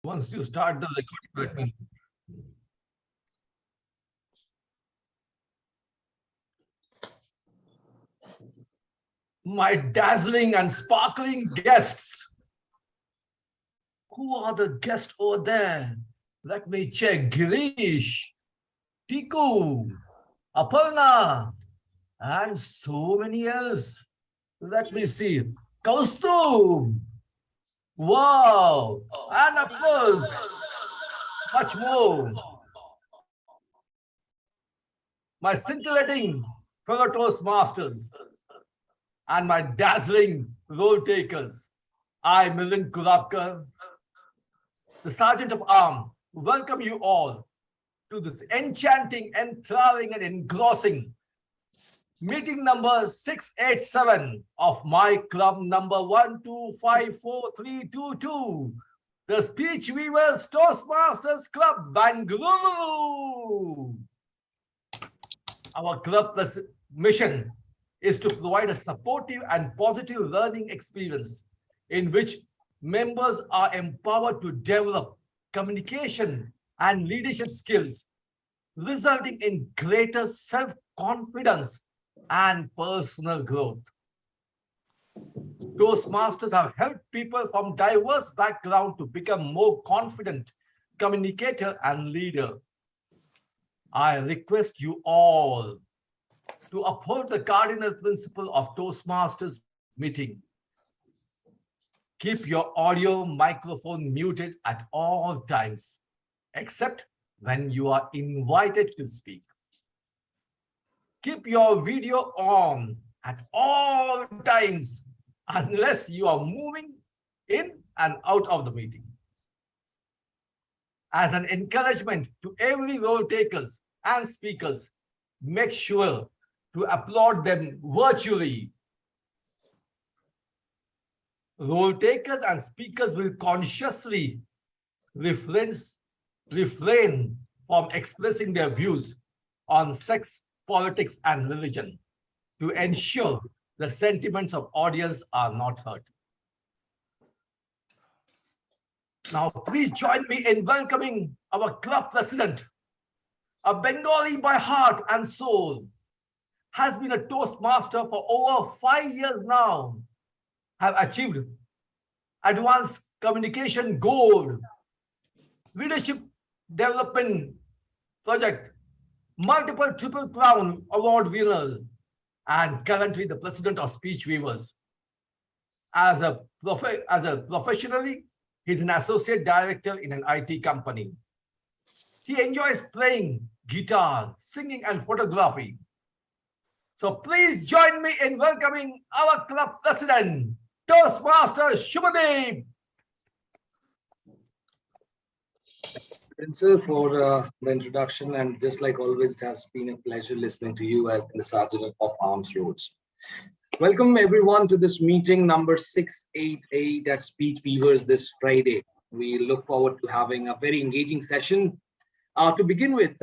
Once you start the recording, let me. My dazzling and sparkling guests. Who are the guests over there? Let me check. Girish, Tiku, Aparna, and so many else. Let me see. Kaustub. Wow. And of course, much more. My scintillating fellow Toastmasters and my dazzling role takers. I, Milind Kulapkar, the Sergeant of Arm, welcome you all to this enchanting, enthralling, and engrossing meeting number 687 of my club number 1254322, the Speech Weavers Toastmasters Club, Bangalore. Our club's mission is to provide a supportive and positive learning experience in which members are empowered to develop communication and leadership skills, resulting in greater self-confidence and personal growth. Toastmasters have helped people from diverse backgrounds to become more confident communicator and leader. I request you all to uphold the cardinal principle of Toastmasters meeting. Keep your audio microphone muted at all times, except when you are invited to speak. Keep your video on at all times unless you are moving in and out of the meeting. As an encouragement to every role takers and speakers, make sure to applaud them virtually. Role takers and speakers will consciously refrain from expressing their views on sex, politics, and religion to ensure the sentiments of audience are not hurt. Now, please join me in welcoming our club president, a Bengali by heart and soul, has been a Toastmaster for over 5 years now, have achieved advanced communication gold, leadership development project, multiple Triple Crown award winners, and currently the president of Speech Weavers. As a professionally, he's an associate director in an IT company. He enjoys playing guitar, singing, and photography. So please join me in welcoming our club president, Toastmaster Subhadeep. Sir, for the introduction, and just like always, it has been a pleasure listening to you as the Sergeant of Arms Roads. Welcome everyone to this meeting number 688 at Speech Weavers this Friday. We look forward to having a very engaging session. To begin with,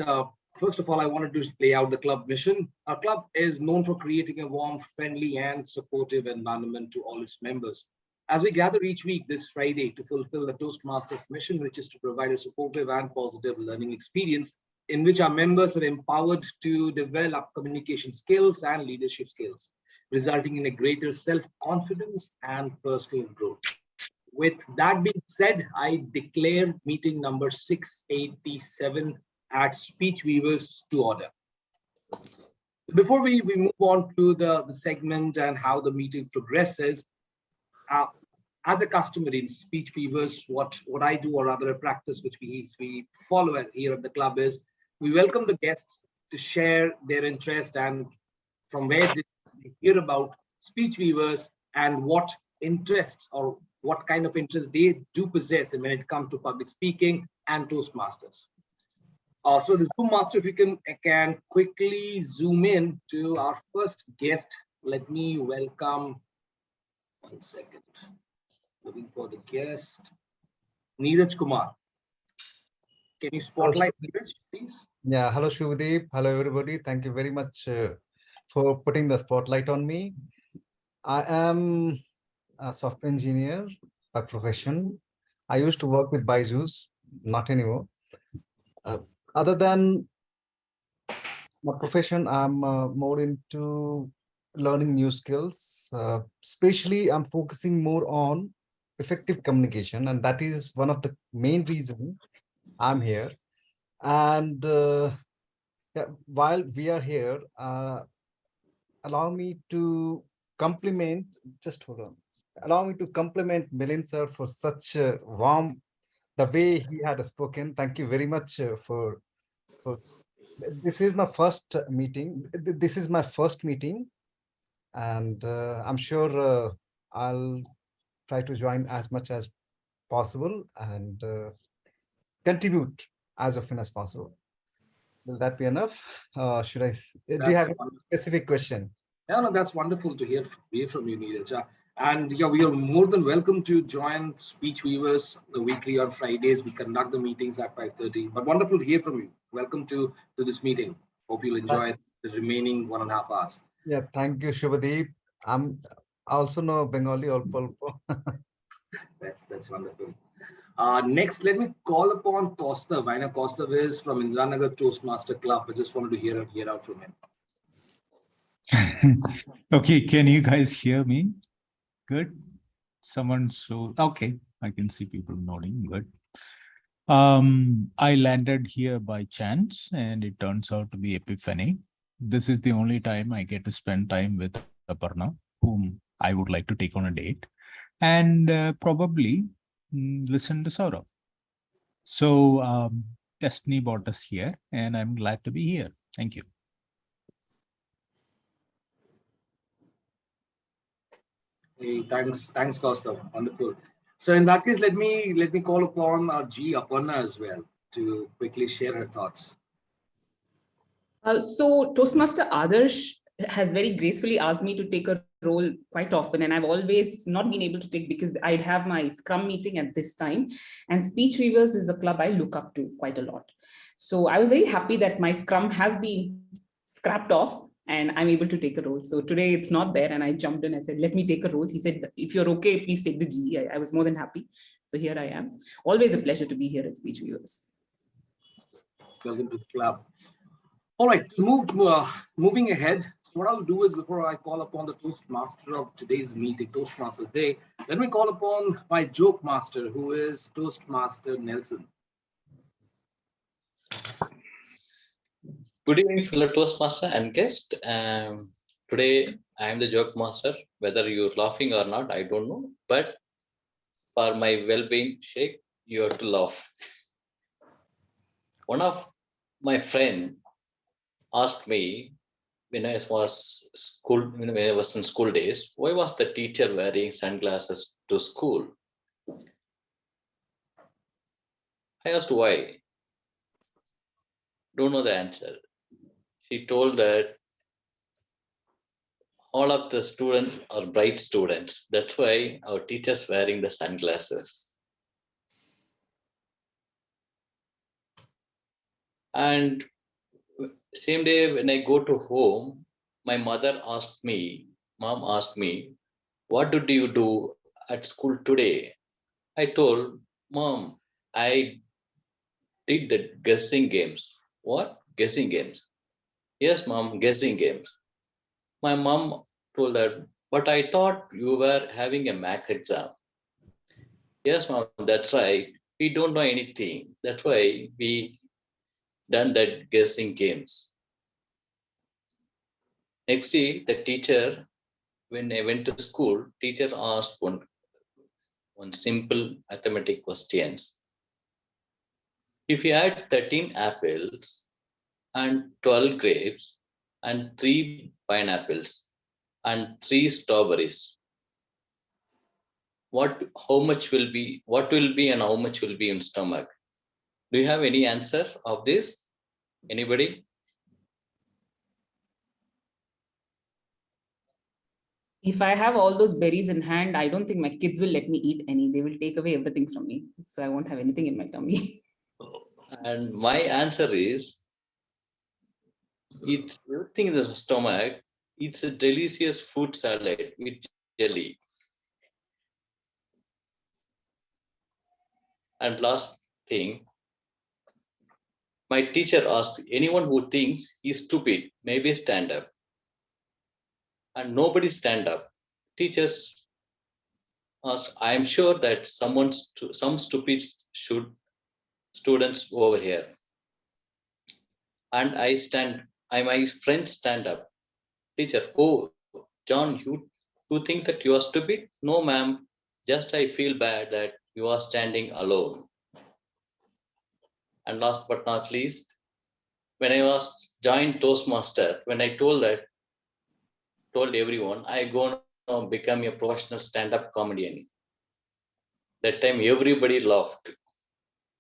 first of all, I wanted to lay out the club mission. Our club is known for creating a warm, friendly, and supportive environment to all its members. As we gather each week this Friday to fulfill the Toastmasters mission, which is to provide a supportive and positive learning experience in which our members are empowered to develop communication skills and leadership skills, resulting in a greater self-confidence and personal growth. With that being said, I declare meeting number 687 at Speech Weavers to order. Before we move on to the segment and how the meeting progresses, as a customer in Speech Weavers, what I do, or rather a practice which we follow here at the club, is we welcome the guests to share their interest and from where did they hear about Speech Weavers and what interests or what kind of interest they do possess when it comes to public speaking and Toastmasters. So the Zoom master, if you can quickly zoom in to our first guest. Let me welcome, 1 second, looking for the guest, Neeraj Kumar. Can you spotlight Neeraj, please? Yeah, hello Subhadeep. Hello everybody. Thank you very much for putting the spotlight on me. I am a software engineer by profession. I used to work with Byju's, not anymore. Other than my profession, I'm more into learning new skills. Especially, I'm focusing more on effective communication, and that is one of the main reasons I'm here. And yeah, while we are here, allow me to compliment, just hold on. Allow me to compliment Milind sir for such a warm, the way he had spoken. Thank you very much for this is my first meeting. This is my first meeting, and I'm sure I'll try to join as much as possible and contribute as often as possible. Will that be enough? Should I? Do you That's have a specific question? Yeah, no, that's wonderful to hear from you, Neeraj. And yeah, we are more than welcome to join Speech Weavers the weekly on Fridays. We conduct the meetings at 5:30. But wonderful to hear from you. Welcome to this meeting. Hope you'll enjoy the remaining 1.5 hours. Yeah, thank you, Subhadeep. I also know Bengali also. That's wonderful. Next, let me call upon Costa. Vaina Costa is from Indranagar Toastmaster Club. I just wanted to hear out from him. Okay, can you guys hear me? Good. Okay, I can see people nodding. Good. I landed here by chance, and it turns out to be Epiphany. This is the only time I get to spend time with Aparna, whom I would like to take on a date, and probably listen to Saurabh. So Destiny brought us here, and I'm glad to be here. Thank you. Hey, thanks, Costa. Wonderful. So in that case, let me call upon our G Aparna as well to quickly share her thoughts. So Toastmaster Adarsh has very gracefully asked me to take a role quite often, and I've always not been able to take because I'd have my Scrum meeting at this time, and Speech Weavers is a club I look up to quite a lot. So I was very happy that my Scrum has been scrapped off and I'm able to take a role. So today it's not there, and I jumped in. I said, let me take a role. He said, if you're okay, please take the G. I was more than happy. So here I am. Always a pleasure to be here at Speech Weavers. Welcome to the club. All right, moving ahead. So what I'll do is, before I call upon the Toastmaster of today's meeting, Toastmaster Day, let me call upon my joke master, who is Toastmaster Nelson. Good evening, fellow Toastmaster and guest. Today, I am the joke master. Whether you're laughing or not, I don't know. But for my well-being sake, you have to laugh. One of my friend asked me when I was in school days, why was the teacher wearing sunglasses to school? I asked why. Don't know the answer. She told that all of the students are bright students. That's why our teachers wearing the sunglasses. And same day when I go to home, my mom asked me, what did you do at school today? I told, Mom, I did the guessing games. What? Guessing games? Yes, Mom, guessing games. My mom told her, but I thought you were having a math exam. Yes, Mom, that's right. We don't know anything. That's why we done that guessing games. Next day, the teacher, when I went to school, teacher asked one simple arithmetic questions. If you had 13 apples and 12 grapes and 3 pineapples and 3 strawberries, what will be and how much will be in stomach? Do you have any answer of this? Anybody? If I have all those berries in hand, I don't think my kids will let me eat any. They will take away everything from me. So I won't have anything in my tummy. And my answer is, it's everything in the stomach. It's a delicious fruit salad with jelly. And last thing, my teacher asked, anyone who thinks he's stupid, maybe stand up. And nobody stand up. Teachers asked, I am sure that some stupid students over here. And my friends stand up. Teacher, oh, John, you think that you are stupid? No, ma'am. Just I feel bad that you are standing alone. And last but not least, when I was joined Toastmaster, when I told everyone, I gonna become a professional stand-up comedian. That time everybody laughed.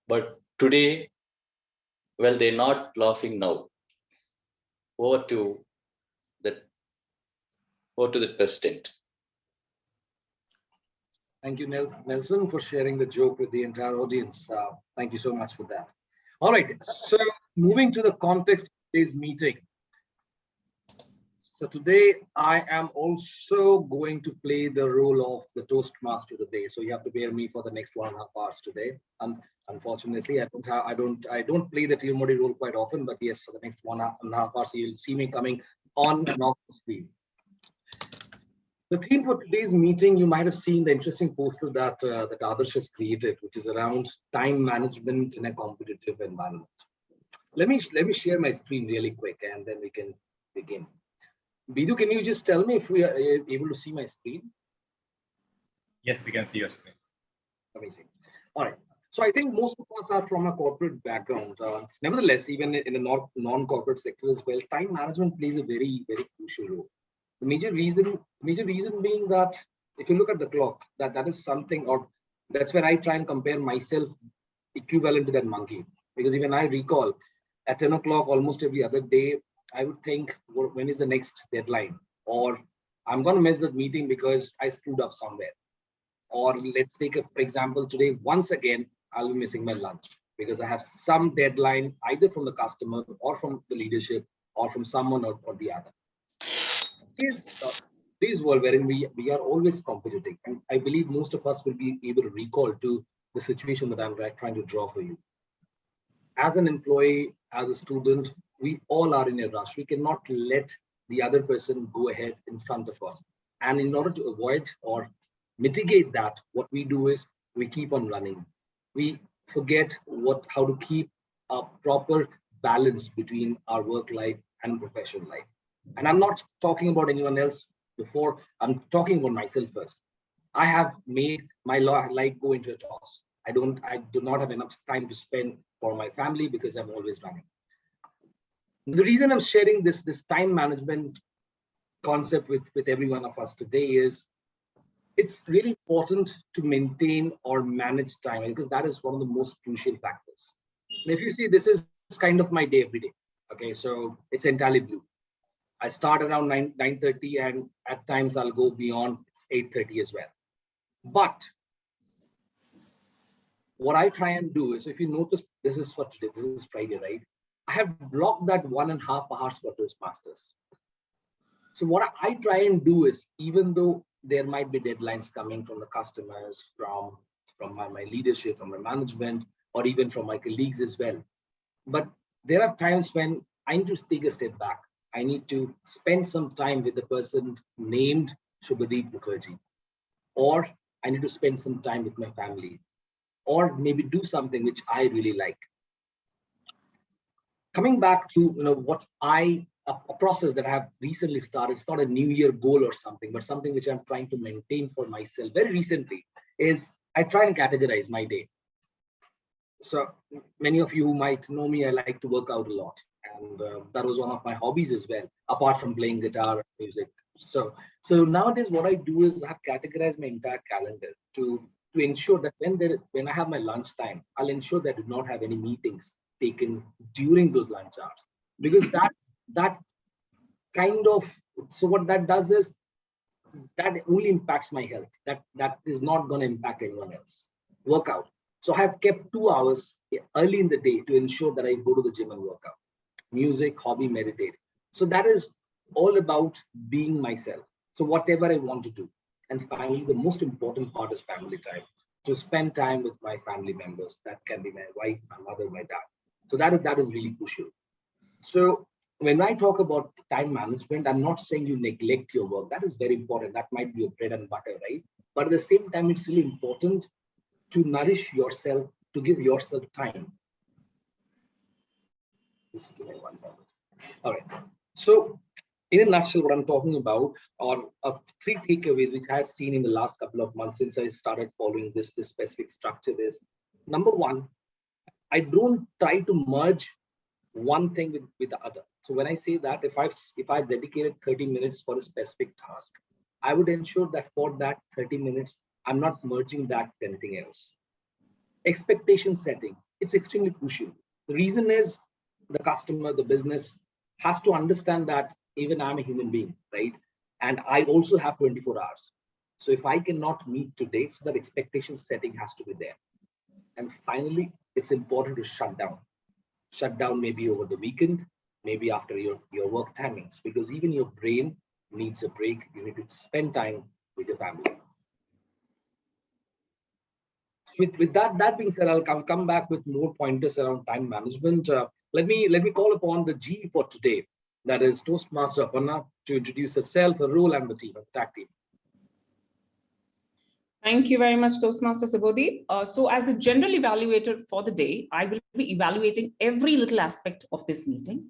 But today, well, they're not laughing now. Over to the president. Thank you, Nelson, for sharing the joke with the entire audience. Thank you so much for that. All right, so moving to the context of today's meeting. So today I am also going to play the role of the Toastmaster today. So you have to bear me for the next 1.5 hours today. Unfortunately, I don't play the TMOD role quite often, but yes, for the next 1.5 hours, you'll see me coming on and off the screen. The theme for today's meeting, you might have seen the interesting poster that that Adarsh has created, which is around time management in a competitive environment. Let me share my screen really quick, and then we can begin. Bidu, can you just tell me if we are able to see my screen? Yes, we can see your screen. Amazing. All right. So I think most of us are from a corporate background. Nevertheless, even in a non-corporate sector as well, time management plays a very, very crucial role. The major reason being that if you look at the clock, that is something, or that's where I try and compare myself equivalent to that monkey. Because even I recall at 10 o'clock almost every other day, I would think, well, when is the next deadline? Or I'm going to miss that meeting because I screwed up somewhere. Or let's take for example, today, once again, I'll be missing my lunch because I have some deadline either from the customer or from the leadership or from someone or the other. This world wherein we are always competing, and I believe most of us will be able to recall to the situation that I'm trying to draw for you. As an employee, as a student, we all are in a rush. We cannot let the other person go ahead in front of us. And in order to avoid or mitigate that, what we do is we keep on running. We forget how to keep a proper balance between our work life and professional life. And I'm not talking about anyone else before, I'm talking about myself first. I have made my life go into a toss. I do not have enough time to spend for my family because I'm always running. The reason I'm sharing this time management concept with every one of us today is it's really important to maintain or manage time because that is one of the most crucial factors. And if you see, this is kind of my day every day. Okay, so it's entirely blue. I start around 9:30 and at times I'll go beyond 8:30 as well. But what I try and do is, if you notice, this is for today, this is Friday, right? I have blocked that 1.5 hours for Toastmasters. So what I try and do is, even though there might be deadlines coming from the customers, from my leadership, from my management, or even from my colleagues as well. But there are times when I need to take a step back. I need to spend some time with the person named Subhadeep Mukherjee, or I need to spend some time with my family, or maybe do something which I really like. Coming back to what a process that I have recently started, it's not a New Year goal or something, but something which I'm trying to maintain for myself very recently, is I try and categorize my day. So many of you who might know me, I like to work out a lot. And that was one of my hobbies as well, apart from playing guitar and music. So nowadays what I do is I have categorized my entire calendar to ensure that when I have my lunch time, I'll ensure that I do not have any meetings taken during those lunch hours. Because that kind of, so what that does is that only impacts my health. That is not going to impact anyone else. Workout. So I have kept 2 hours early in the day to ensure that I go to the gym and work out. Music, hobby, meditate. So that is all about being myself. So whatever I want to do. And finally, the most important part is family time. to spend time with my family members. That can be my wife, my mother, my dad. So that is really crucial. So when I talk about time management, I'm not saying you neglect your work. That is very important. That might be your bread and butter, right? But at the same time, it's really important to nourish yourself, to give yourself time. Just give me 1 moment. All right. So in a nutshell, what I'm talking about are 3 takeaways which I have seen in the last couple of months since I started following this specific structure is, number 1, I don't try to merge one thing with the other. So when I say that, if I've dedicated 30 minutes for a specific task, I would ensure that for that 30 minutes, I'm not merging that with anything else. Expectation setting, it's extremely crucial. The reason is the customer, the business has to understand that even I'm a human being, right? And I also have 24 hours. So if I cannot meet today, so that expectation setting has to be there. And finally, it's important to shut down. Shut down maybe over the weekend, maybe after your work timings, because even your brain needs a break. You need to spend time with your family. With that being said, I'll come back with more pointers around time management. Let me call upon the G for today. That is Toastmaster Aparna to introduce herself, her role, and the team, the tag team. Thank you very much, Toastmaster Subhadeep. So as a general evaluator for the day, I will be evaluating every little aspect of this meeting,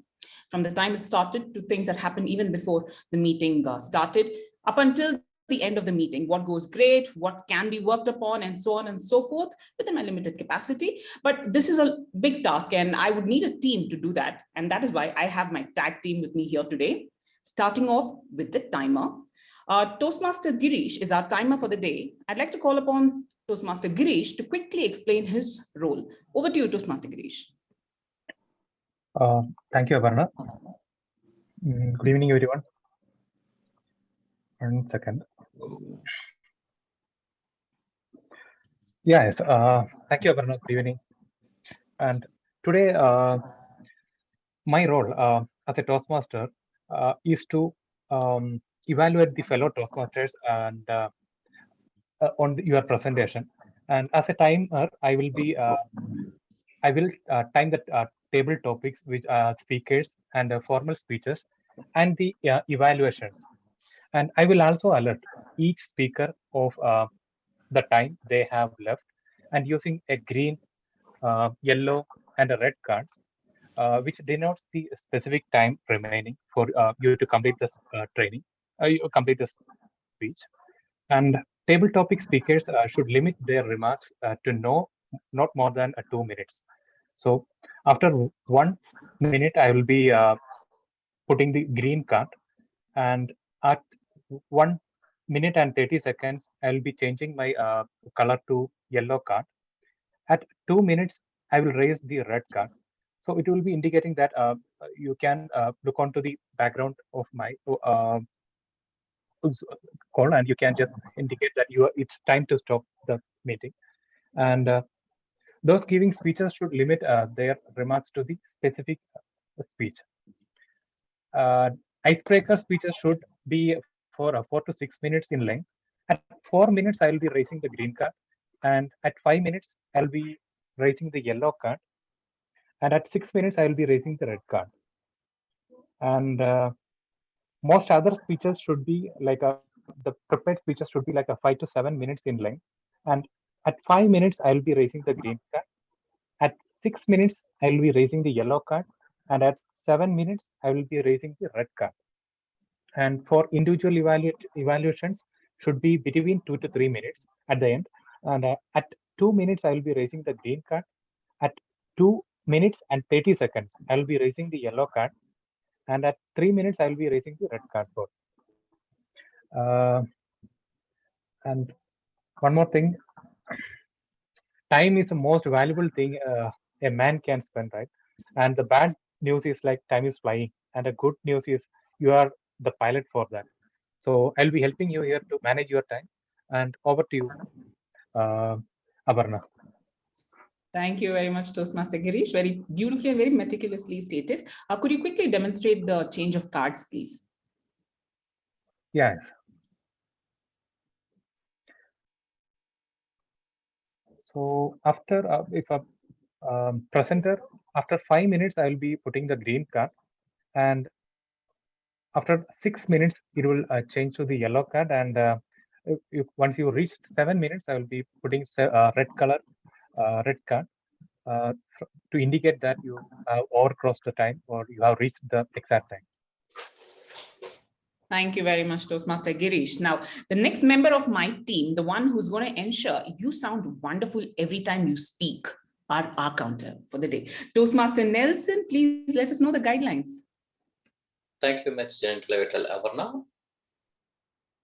from the time it started to things that happened even before the meeting started, up until the end of the meeting, what goes great, what can be worked upon, and so on and so forth within my limited capacity. But this is a big task and I would need a team to do that. And that is why I have my tag team with me here today, starting off with the timer. Toastmaster Girish is our timer for the day. I'd like to call upon Toastmaster Girish to quickly explain his role. Over to you, Toastmaster Girish. Thank you, Aparna. Good evening, everyone. 1 second. Yes, thank you, Aparna. Good evening. And today, my role as a Toastmaster is to evaluate the fellow Toastmasters and on your presentation. And as a timer, I will time the table topics with speakers and formal speeches and the evaluations. And I will also alert each speaker of the time they have left, and using a green, yellow, and a red cards, which denotes the specific time remaining for you to complete this training, you complete the speech. And table topic speakers should limit their remarks to not more than 2 minutes. So after 1 minute, I will be putting the green card, and at 1 minute and 30 seconds, I will be changing my color to yellow card. At 2 minutes, I will raise the red card. So it will be indicating that you can look onto the background of my call, and you can just indicate that it's time to stop the meeting. And those giving speeches should limit their remarks to the specific speech. Icebreaker speeches should be for 4 to 6 minutes in length. At 4 minutes, I will be raising the green card, and at 5 minutes, I'll be raising the yellow card, and at 6 minutes, I will be raising the red card. And most other speeches should be like the prepared speeches should be like 5 to 7 minutes in length, and at 5 minutes, I will be raising the green card. At 6 minutes, I will be raising the yellow card, and at 7 minutes, I will be raising the red card. And for individual evaluations should be between 2 to 3 minutes at the end. And at 2 minutes, I will be raising the green card. At 2 minutes and 30 seconds, I will be raising the yellow card. And at 3 minutes, I will be raising the red card. And one more thing, time is the most valuable thing a man can spend, right? And the bad news is like time is flying, and the good news is you are the pilot for that. So I'll be helping you here to manage your time. And over to you, Aparna. Thank you very much, Toastmaster Girish. Very beautifully and very meticulously stated. Could you quickly demonstrate the change of cards, please? Yes. So after if a presenter, after 5 minutes, I will be putting the green card, and after 6 minutes, it will change to the yellow card. And once you reach 7 minutes, I will be putting red color, red card to indicate that you have overcrossed the time or you have reached the exact time. Thank you very much, Toastmaster Girish. Now, the next member of my team, the one who's going to ensure you sound wonderful every time you speak, are our counter for the day. Toastmaster Nelson, please let us know the guidelines. Thank you, Ms. Gentlevital Avarna.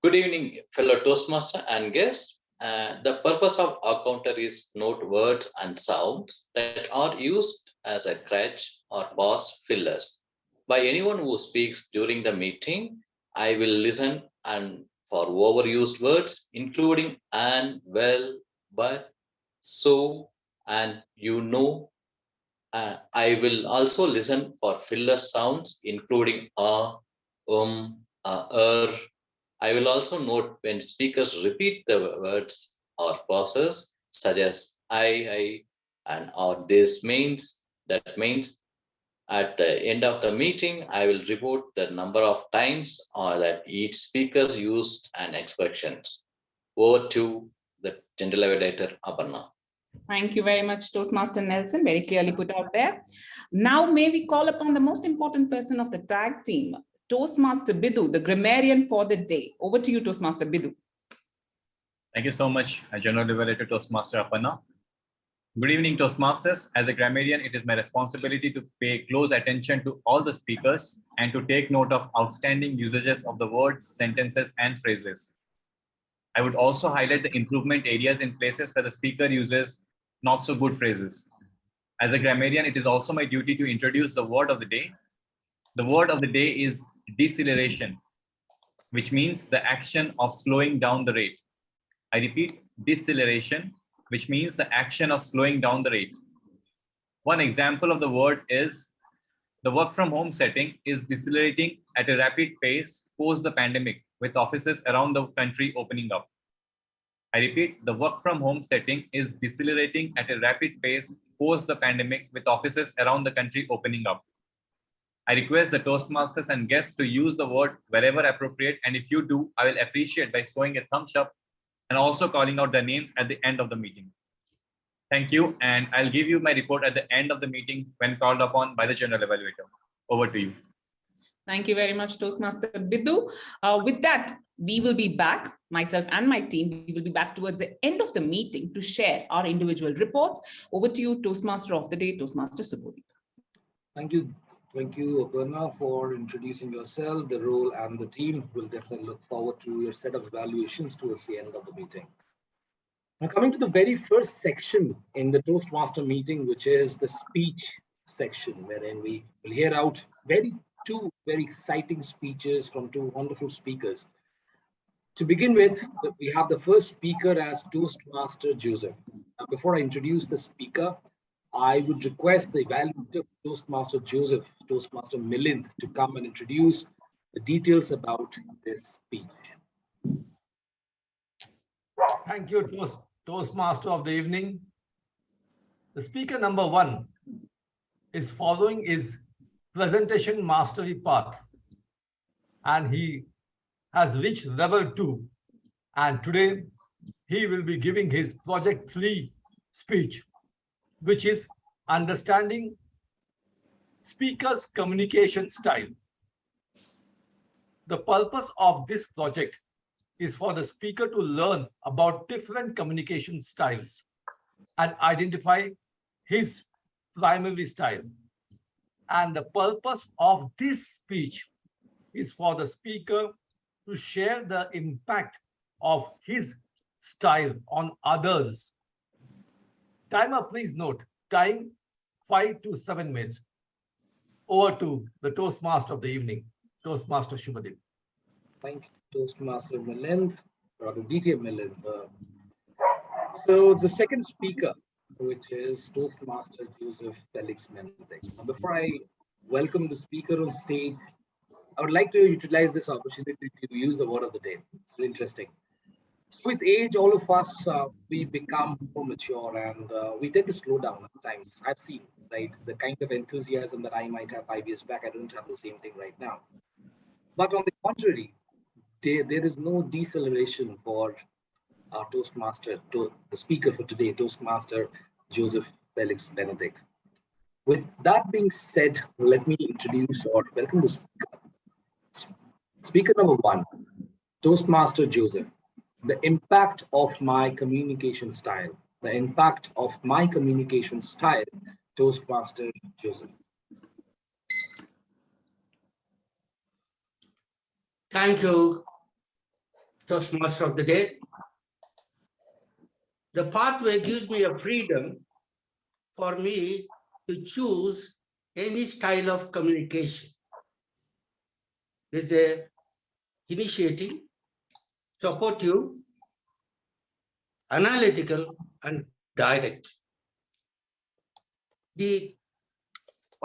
Good evening, fellow Toastmaster and guests. The purpose of our counter is to note words and sounds that are used as a crutch or pause fillers by anyone who speaks during the meeting. I will listen and for overused words, including and, well, but, so, and you know. I will also listen for filler sounds, including I will also note when speakers repeat the words or pauses, such as I, and or this means, that means. At the end of the meeting, I will report the number of times or that each speaker used and expressions. Over to the general editor, Aparna. Thank you very much, Toastmaster Nelson, very clearly put out there. Now, may we call upon the most important person of the tag team, Toastmaster Bidu, the grammarian for the day. Over to you, Toastmaster Bidu. Thank you so much, General Liberator Toastmaster Aparna. Good evening, Toastmasters. As a grammarian, it is my responsibility to pay close attention to all the speakers and to take note of outstanding usages of the words, sentences, and phrases. I would also highlight the improvement areas in places where the speaker uses not so good phrases. As a grammarian, it is also my duty to introduce the word of the day. The word of the day is deceleration, which means the action of slowing down the rate. I repeat, deceleration, which means the action of slowing down the rate. One example of the word is the work from home setting is decelerating at a rapid pace post the pandemic, with offices around the country opening up. I repeat, the work from home setting is decelerating at a rapid pace post the pandemic, with offices around the country opening up. I request the Toastmasters and guests to use the word wherever appropriate, and if you do, I will appreciate by showing a thumbs up and also calling out the names at the end of the meeting. Thank you, and I'll give you my report at the end of the meeting when called upon by the General Evaluator. Over to you. Thank you very much, Toastmaster Bidu. With that, we will be back, myself and my team, we will be back towards the end of the meeting to share our individual reports. Over to you, Toastmaster of the day, Toastmaster Subhadeep. Thank you. Thank you, Aparna, for introducing yourself, the role, and the team. We'll definitely look forward to your set of evaluations towards the end of the meeting. Now, coming to the very first section in the Toastmaster meeting, which is the speech section, wherein we will hear out two very exciting speeches from two wonderful speakers. To begin with, we have the first speaker as Toastmaster Joseph. Now, before I introduce the speaker, I would request the evaluator, Toastmaster Joseph, Toastmaster Milind, to come and introduce the details about this speech. Thank you, Toastmaster of the evening. The speaker number one is following his presentation mastery path, and he has reached level 2. And today he will be giving his project 3 speech, which is understanding speakers' communication style. The purpose of this project is for the speaker to learn about different communication styles and identify his primary style. And the purpose of this speech is for the speaker to share the impact of his style on others. Timer, please note, time 5 to 7 minutes. Over to the Toastmaster of the evening, Toastmaster Subhadeep. Thank you, Toastmaster Milind, or the DTM Milind. So the second speaker, which is Toastmaster Joseph Felix Mendes. Now, before I welcome the speaker on stage, I would like to utilize this opportunity to use the word of the day. It's interesting. With age, all of us, we become more mature and we tend to slow down at times. I've seen, right, the kind of enthusiasm that I might have 5 years back, I don't have the same thing right now. But on the contrary, there is no deceleration for our Toastmaster, the speaker for today, Toastmaster Joseph Felix Benedict. With that being said, let me introduce or welcome the speaker. Speaker number one, Toastmaster Joseph. The impact of my communication style. The impact of my communication style, Toastmaster Joseph. Thank you, Toastmaster of the Day. The pathway gives me a freedom for me to choose any style of communication. There's a initiating, supportive, analytical, and direct.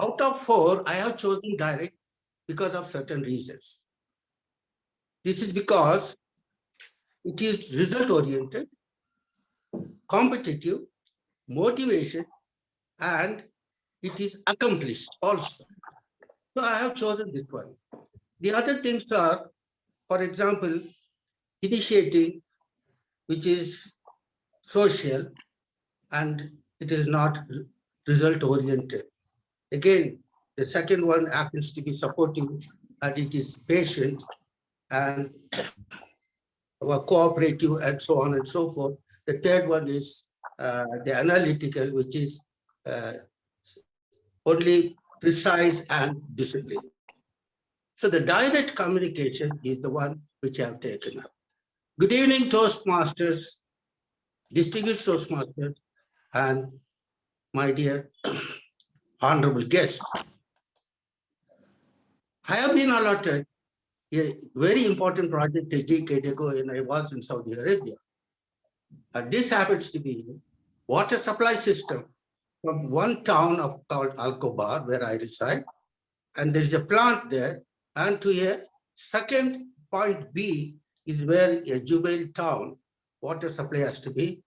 Out of 4, I have chosen direct because of certain reasons. This is because it is result-oriented, competitive, motivation, and it is accomplished also. So I have chosen this one. The other things are, for example, initiating, which is social, and it is not result-oriented. Again, the second one happens to be supportive, and it is patient and cooperative, and so on and so forth. The third one is the analytical, which is only precise and disciplined. So the direct communication is the one which I have taken up. Good evening, Toastmasters, distinguished Toastmasters, and my dear honorable guest. I have been allotted a very important project a decade ago when I was in Saudi Arabia. And this happens to be water supply system from one town called Al-Khobar, where I reside. And there's a plant there. And to a second point B is where a Jubail town water supply has to be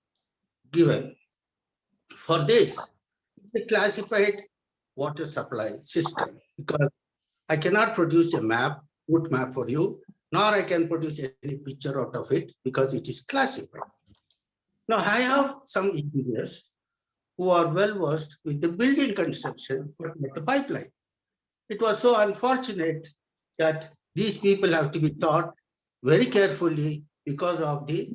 given. For this, the classified water supply system, because I cannot produce a map, route map for you, nor I can produce any picture out of it because it is classified. Now, I have some engineers who are well versed with the building construction for the pipeline. It was so unfortunate that these people have to be taught very carefully because of the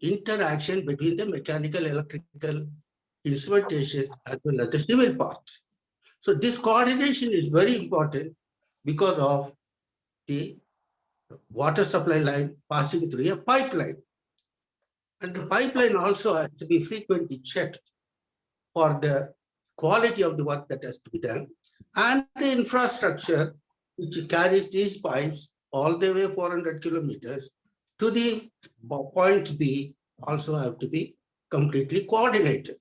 interaction between the mechanical, electrical instrumentation as well as the civil parts. So this coordination is very important because of the water supply line passing through a pipeline. And the pipeline also has to be frequently checked for the quality of the work that has to be done, and the infrastructure which carries these pipes all the way 400 kilometers to the point B also have to be completely coordinated.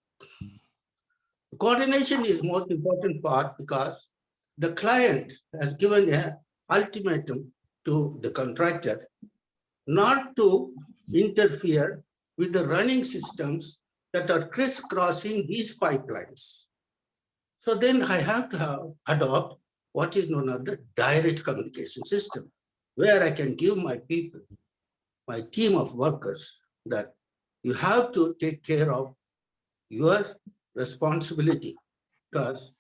Coordination is most important part because the client has given an ultimatum to the contractor not to interfere with the running systems that are crisscrossing these pipelines. So then I have to adopt what is known as the direct communication system, where I can give my people, my team of workers, that you have to take care of your responsibility, because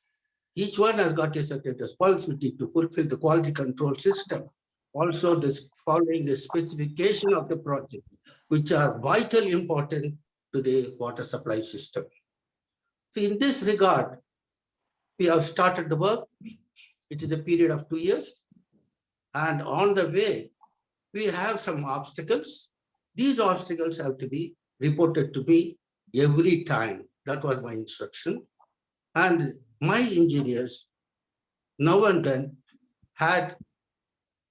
each one has got a certain responsibility to fulfill the quality control system. Also, this following the specification of the project, which are vitally important to the water supply system. So in this regard, we have started the work. It is a period of 2 years. And on the way, we have some obstacles. These obstacles have to be reported to me every time. That was my instruction. And my engineers, now and then, had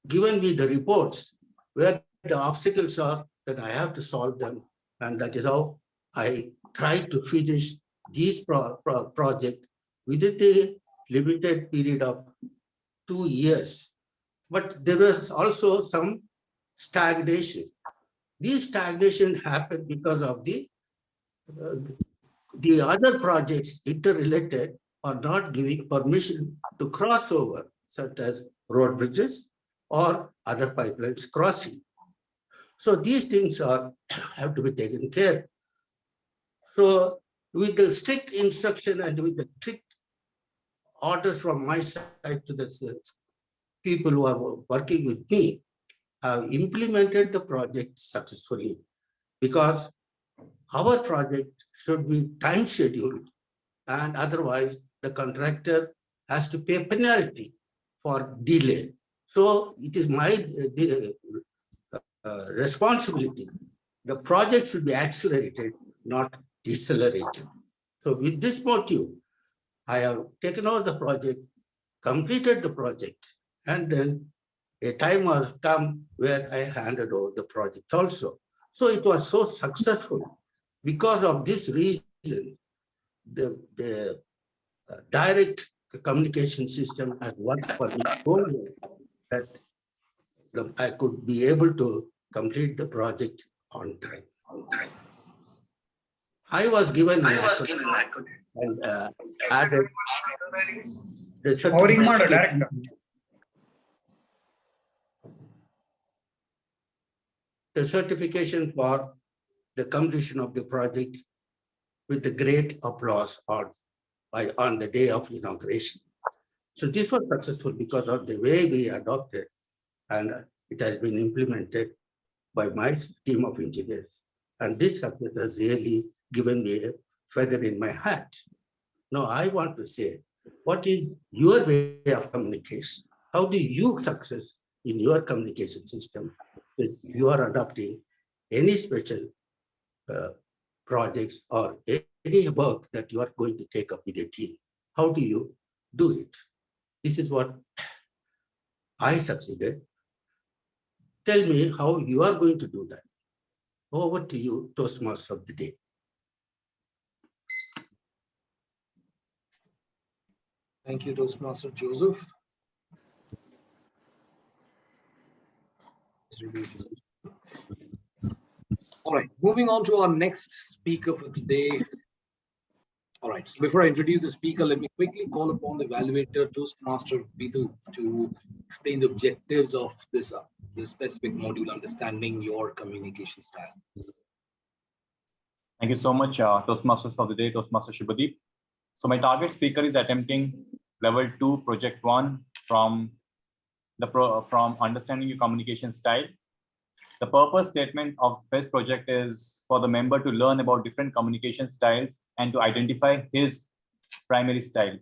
given me the reports where the obstacles are that I have to solve them. And that is how I try to finish this project within the limited period of 2 years. But there was also some stagnation This stagnation happened because of the other projects interrelated are not giving permission to cross over, such as road bridges or other pipelines crossing. So these things have to be taken care. So with the strict instruction and with the strict orders from my side to the people who are working with me, have implemented the project successfully, because our project should be time scheduled, and otherwise the contractor has to pay penalty for delay. So it is my responsibility. The project should be accelerated, not decelerated. So with this motive, I have taken over the project, completed the project, and then a time has come where I handed over the project also. So it was so successful. Because of this reason, the direct communication system has worked for me so well that I could be able to complete the project on time. I was given an acronym and added the certification. The certification for the completion of the project with the great applause on the day of inauguration. So this was successful because of the way we adopted, and it has been implemented by my team of engineers. And this success has really given me a feather in my hat. Now I want to say, what is your way of communication? How do you success in your communication system that you are adopting any special projects or any work that you are going to take up with a team? How do you do it? This is what I succeeded. Tell me how you are going to do that. Over to you, Toastmaster of the day. Thank you, Toastmaster Joseph. All right, moving on to our next speaker for today. All right, so before I introduce the speaker, let me quickly call upon the evaluator, Toastmaster Vidhu, to explain the objectives of this specific module, understanding your communication style. Thank you so much, Toastmasters of the day, Toastmaster Subhadeep. So my target speaker is attempting level 2, project 1 from understanding your communication style. The purpose statement of this project is for the member to learn about different communication styles and to identify his primary style.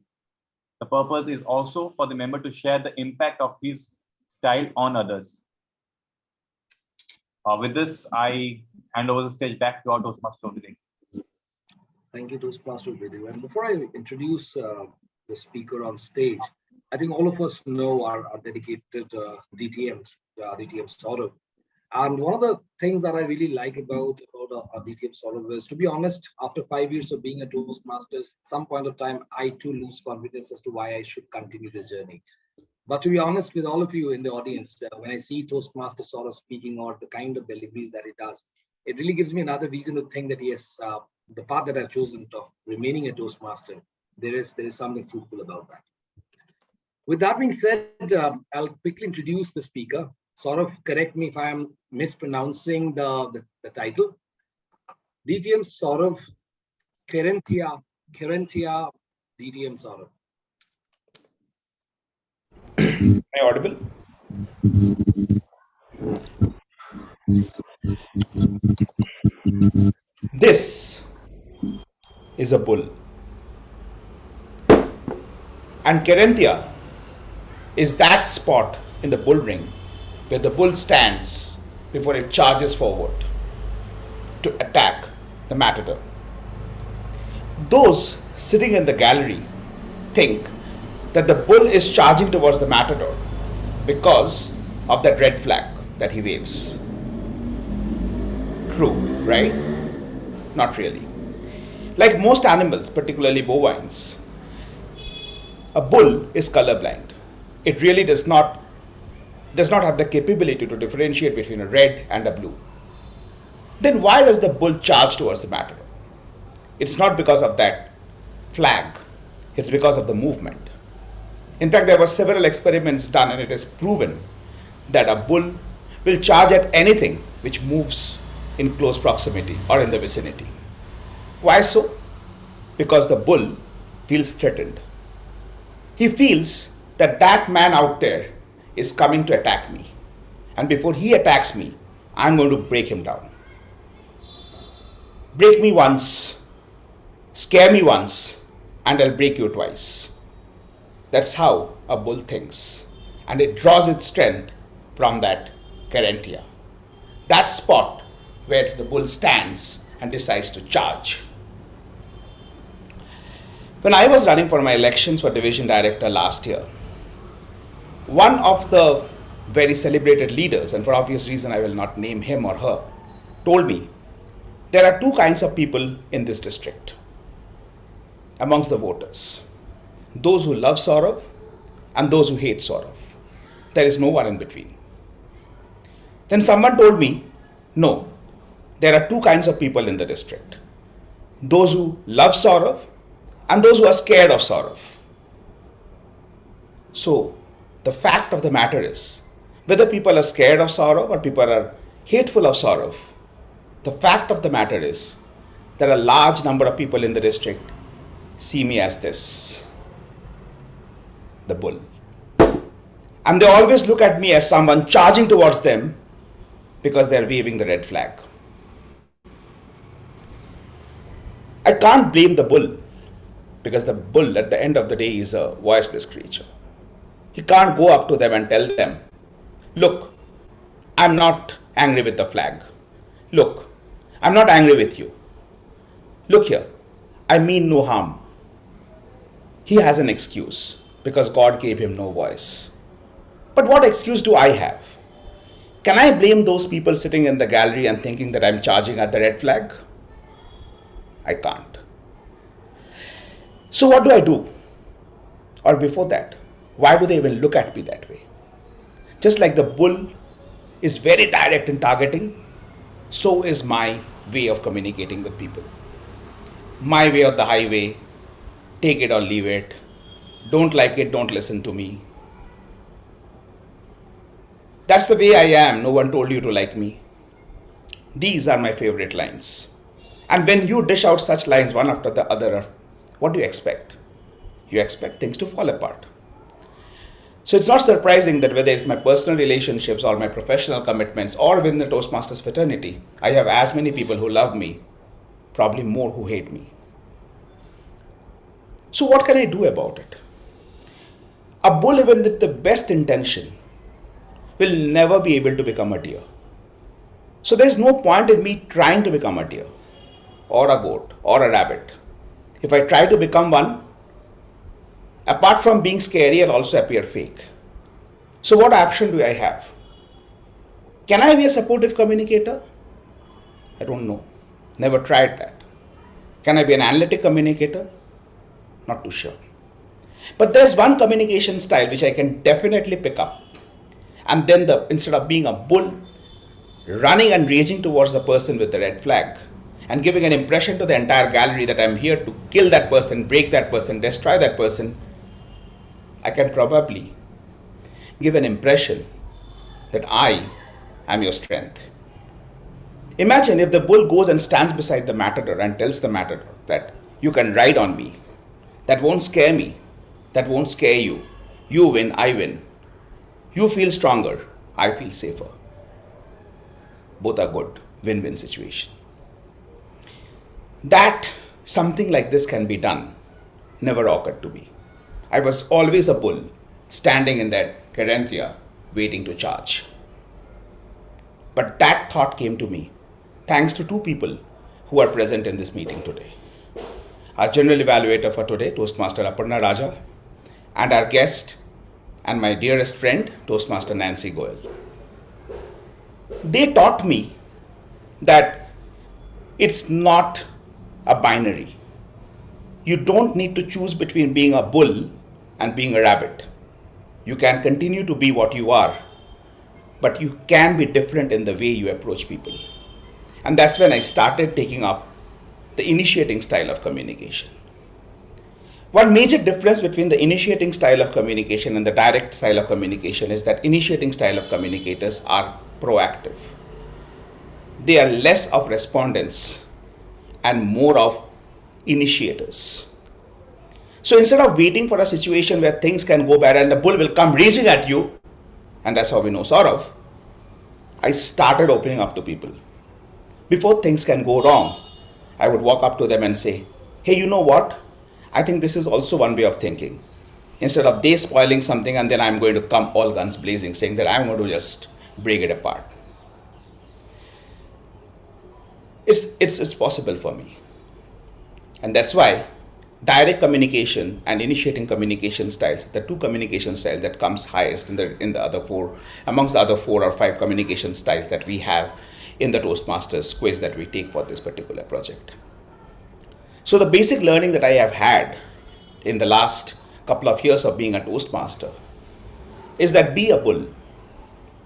The purpose is also for the member to share the impact of his style on others. With this, I hand over the stage back to our Toastmaster of the day. Thank you, Toastmaster Vidhu. And before I introduce the speaker on stage, I think all of us know our dedicated DTMs, DTM Saurav. And one of the things that I really like about our DTM Saurav is, to be honest, after 5 years of being a Toastmasters, some point of time, I too lose confidence as to why I should continue this journey. But to be honest with all of you in the audience, when I see Toastmaster Saurav speaking or the kind of deliveries that he does, it really gives me another reason to think that yes, the path that I've chosen of remaining a Toastmaster, there is something fruitful about that. With that being said, I'll quickly introduce the speaker. Saurav, correct me if I am mispronouncing the title. DTM Saurav Kerentia DTM Saurav. Am I audible? This is a bull. And Kerentia is that spot in the bull ring where the bull stands before it charges forward to attack the matador. Those sitting in the gallery think that the bull is charging towards the matador because of that red flag that he waves. True, right? Not really. Like most animals, particularly bovines, a bull is colorblind. It really does not have the capability to differentiate between a red and a blue. then why does the bull charge towards the matador? It's not because of that flag, it's because of the movement. In fact, there were several experiments done and it is proven that a bull will charge at anything which moves in close proximity or in the vicinity. Why so? Because the bull feels threatened. He feels that that man out there is coming to attack me. And before he attacks me, I'm going to break him down. Break me once, scare me once, and I'll break you twice. That's how a bull thinks. And it draws its strength from that carentia, that spot where the bull stands and decides to charge. When I was running for my elections for division director last year, one of the very celebrated leaders, and for obvious reason I will not name him or her, told me there are two kinds of people in this district amongst the voters: those who love Saurav and those who hate Saurav. There is no one in between. Then someone told me, no, there are two kinds of people in the district: those who love Saurav and those who are scared of Saurav. So the fact of the matter is, whether people are scared of Saurav or people are hateful of Saurav, the fact of the matter is that a large number of people in the district see me as this, the bull. And they always look at me as someone charging towards them because they're waving the red flag. I can't blame the bull, because the bull at the end of the day is a voiceless creature. He can't go up to them and tell them, look, I'm not angry with the flag. Look, I'm not angry with you. Look here, I mean no harm. He has an excuse because God gave him no voice. But what excuse do I have? Can I blame those people sitting in the gallery and thinking that I'm charging at the red flag? I can't. So what do I do? Or before that, why do they even look at me that way? Just like the bull is very direct in targeting, so is my way of communicating with people. My way of the highway, take it or leave it, don't like it, don't listen to me. That's the way I am, no one told you to like me. These are my favorite lines. And when you dish out such lines one after the other, what do you expect? You expect things to fall apart. So it's not surprising that whether it's my personal relationships or my professional commitments or within the Toastmasters fraternity, I have as many people who love me, probably more who hate me. So what can I do about it? A bull, even with the best intention, will never be able to become a deer. So there's no point in me trying to become a deer or a goat or a rabbit. If I try to become one, apart from being scary, I'll also appear fake. So what option do I have? Can I be a supportive communicator? I don't know. Never tried that. Can I be an analytic communicator? Not too sure. But there's one communication style which I can definitely pick up. And then instead of being a bull, running and raging towards the person with the red flag and giving an impression to the entire gallery that I'm here to kill that person, break that person, destroy that person, I can probably give an impression that I am your strength. Imagine if the bull goes and stands beside the matador and tells the matador that you can ride on me. That won't scare me. That won't scare you. You win, I win. You feel stronger, I feel safer. Both are good, win-win situation. That something like this can be done never occurred to me. I was always a bull, standing in that carentia, waiting to charge. But that thought came to me thanks to two people who are present in this meeting today. Our general evaluator for today, Toastmaster Aparna Raja, and our guest and my dearest friend, Toastmaster Nancy Goel. They taught me that it's not a binary. You don't need to choose between being a bull and being a rabbit. You can continue to be what you are, but you can be different in the way you approach people. And that's when I started taking up the initiating style of communication. One major difference between the initiating style of communication and the direct style of communication is that initiating style of communicators are proactive. They are less of respondents and more of initiators. So instead of waiting for a situation where things can go bad and the bull will come raging at you, and that's how we know Saurav, I started opening up to people. Before things can go wrong, I would walk up to them and say, hey, you know what? I think this is also one way of thinking. Instead of they spoiling something and then I'm going to come all guns blazing saying that I'm going to just break it apart. It's possible for me. And that's why direct communication and initiating communication styles, the two communication styles that comes highest in the other four, amongst the other 4 or 5 communication styles that we have in the Toastmasters quiz that we take for this particular project. So the basic learning that I have had in the last couple of years of being a Toastmaster is that be a bull,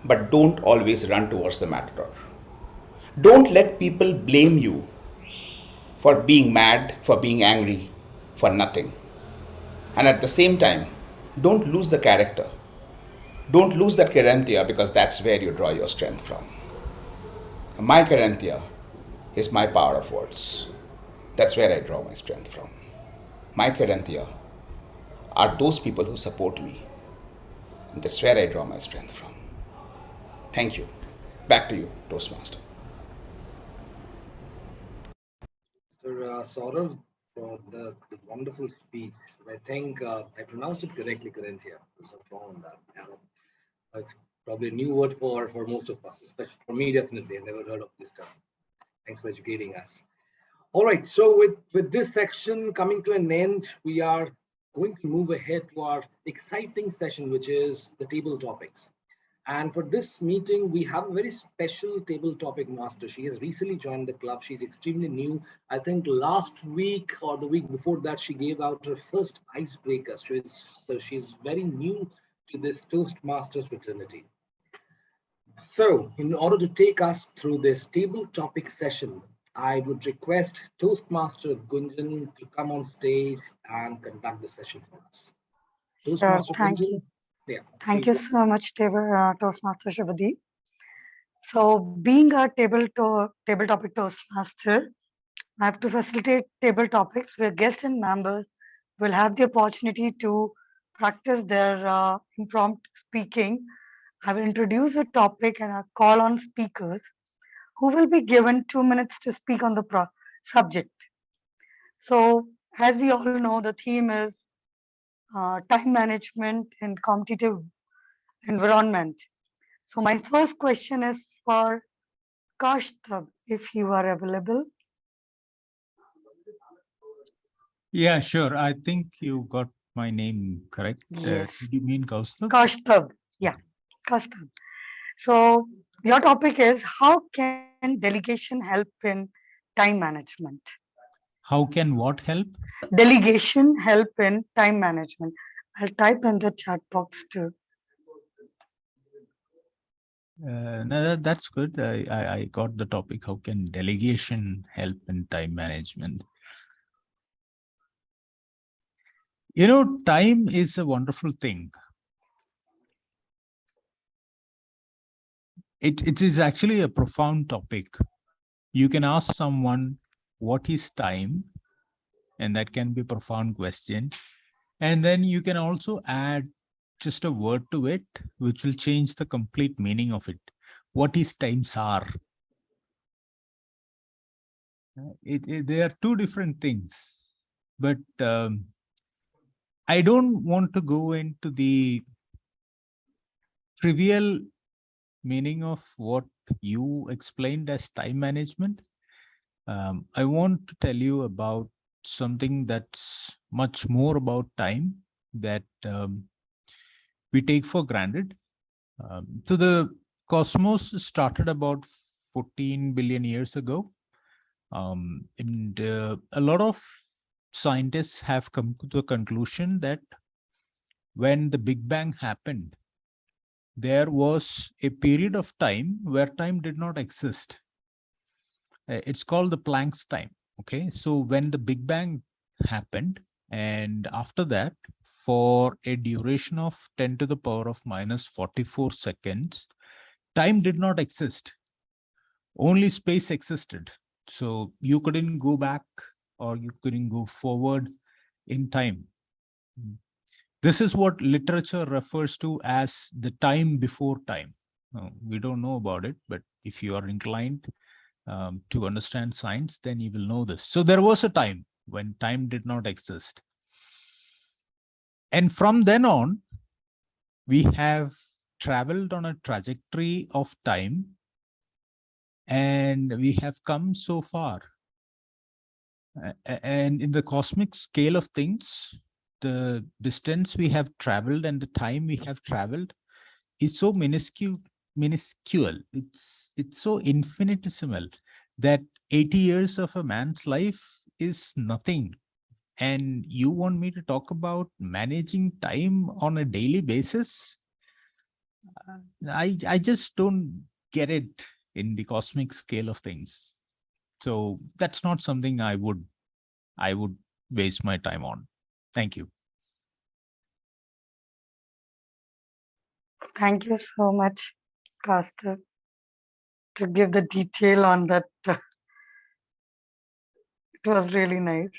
but don't always run towards the matador. Don't let people blame you for being mad, for being angry, for nothing. And at the same time, don't lose the character. Don't lose that Carinthia, because that's where you draw your strength from. My Carinthia is my power of words. That's where I draw my strength from. My Carinthia are those people who support me. And that's where I draw my strength from. Thank you. Back to you, Toastmaster. Mr. Saurav, for the wonderful speech. I think I pronounced it correctly, Carinthia. There's no wrong on that. Yeah, it's probably a new word for most of us, especially for me, definitely. I never heard of this term. Thanks for educating us. All right, so with this section coming to an end, we are going to move ahead to our exciting session, which is the table topics. And for this meeting, we have a very special table topic master. She has recently joined the club. She's extremely new. I think last week or the week before that, she gave out her first icebreaker. So she's very new to this Toastmasters fraternity. So in order to take us through this table topic session, I would request Toastmaster Gunjan to come on stage and conduct the session for us. Toastmaster Thank Gunjan. you. Yeah. Thank you so much, Toastmaster Subhadeep. So, being a table topic Toastmaster, I have to facilitate table topics where guests and members will have the opportunity to practice their impromptu speaking. I will introduce a topic and I'll call on speakers who will be given 2 minutes to speak on the subject. So, as we all know, the theme is time management in competitive environment. So my first question is for Kaustav, if you are available. Yeah, sure. I think you got my name correct. Yes. You mean Kaustav? Kaustav, yeah, Kaustav. So your topic is how can delegation help in time management? How can what help? Delegation help in time management. I'll type in the chat box too. No, that's good. I got the topic. How can delegation help in time management? You know, time is a wonderful thing. It is actually a profound topic. You can ask someone, what is time? And that can be a profound question. And then you can also add just a word to it, which will change the complete meaning of it. What is times are? They are two different things. But I don't want to go into the trivial meaning of what you explained as time management. I want to tell you about something that's much more about time that we take for granted. So the cosmos started about 14 billion years ago. And a lot of scientists have come to the conclusion that when the Big Bang happened, there was a period of time where time did not exist. It's called the Planck's time. Okay, so when the Big Bang happened, and after that, for a duration of 10 to the power of minus 44 seconds, time did not exist. Only space existed. So you couldn't go back or you couldn't go forward in time. This is what literature refers to as the time before time. We don't know about it, but if you are inclined to understand science, then you will know this. So there was a time when time did not exist. And from then on, we have traveled on a trajectory of time, and we have come so far. And in the cosmic scale of things, the distance we have traveled and the time we have traveled is so minuscule. It's so infinitesimal that 80 years of a man's life is nothing. And you want me to talk about managing time on a daily basis? I just don't get it in the cosmic scale of things. So that's not something I would waste my time on. Thank you. Thank you so much, Caster, to give the detail on that. It was really nice.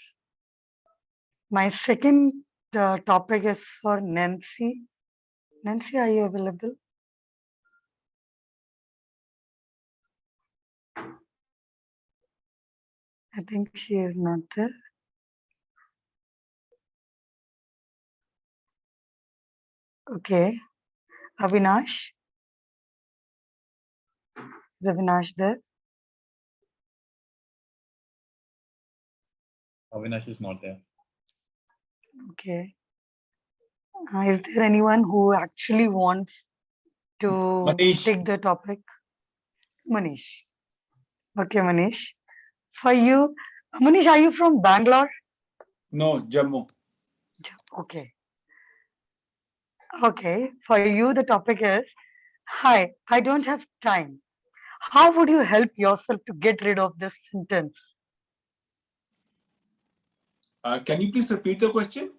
My second topic is for Nancy. Nancy, are you available? I think she is not there. Okay. Avinash? Is Avinash there? Avinash is not there. Okay. Is there anyone who actually wants to Manish. take the topic? Manish. Okay, Manish. For you, Manish, are you from Bangalore? No, Jammu. Okay. Okay. For you, the topic is, hi, I don't have time. How would you help yourself to get rid of this sentence? Can you please repeat the question?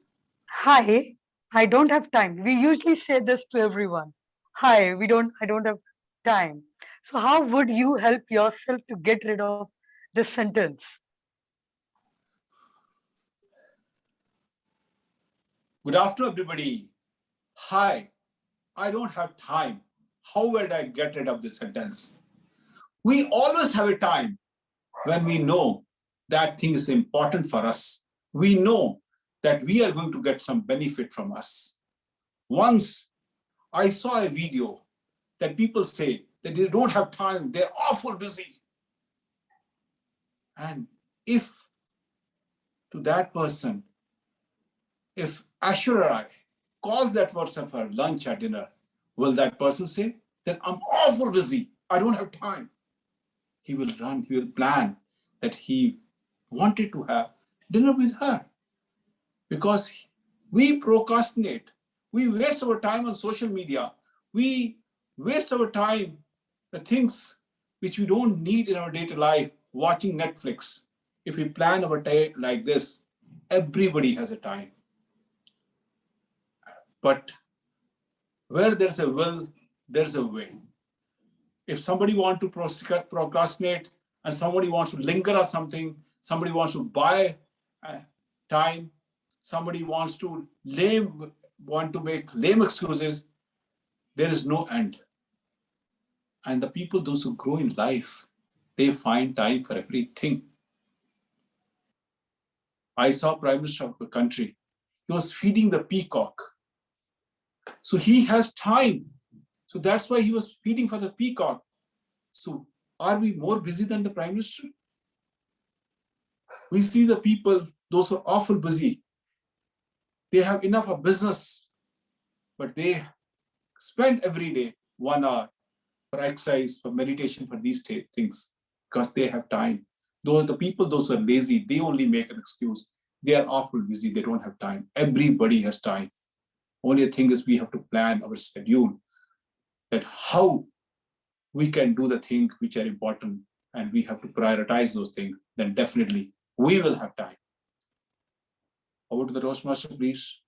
Hi, I don't have time. We usually say this to everyone. Hi, I don't have time. So how would you help yourself to get rid of this sentence? Good afternoon, everybody. Hi, I don't have time. How would I get rid of this sentence? We always have a time when we know that thing is important for us. We know that we are going to get some benefit from us. Once I saw a video that people say that they don't have time, they're awful busy. And if to that person, if Ashura calls that person for lunch or dinner, will that person say that I'm awful busy, I don't have time? He will run, he will plan that he wanted to have dinner with her. Because we procrastinate, we waste our time on social media, we waste our time the things which we don't need in our day-to-day life, watching Netflix. If we plan our day like this, everybody has a time. But where there's a will, there's a way. If somebody wants to procrastinate and somebody wants to linger on something, somebody wants to buy time, somebody wants to make lame excuses, there is no end. And the people, those who grow in life, they find time for everything. I saw Prime Minister of the country. He was feeding the peacock. So he has time. So that's why he was feeding for the peacock. So are we more busy than the Prime Minister? We see the people, those who are awful busy. They have enough of business, but they spend every day 1 hour for exercise, for meditation, for these things, because they have time. Those the people, those who are lazy, they only make an excuse. They are awful busy, they don't have time. Everybody has time. Only thing is we have to plan our schedule, that how we can do the things which are important and we have to prioritize those things, then definitely we will have time. Over to the Toastmaster, please.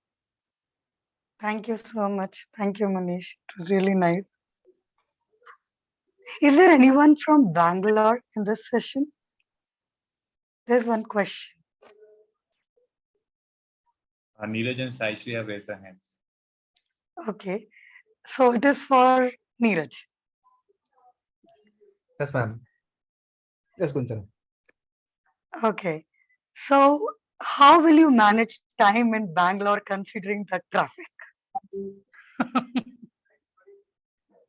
Thank you so much. Thank you, Manish. It was really nice. Is there anyone from Bangalore in this session? There's one question. Neeraj and Saishri have raised their hands. Okay. So it is for Neeraj. Yes, ma'am. Yes, Gunjan. Okay. So how will you manage time in Bangalore considering the traffic?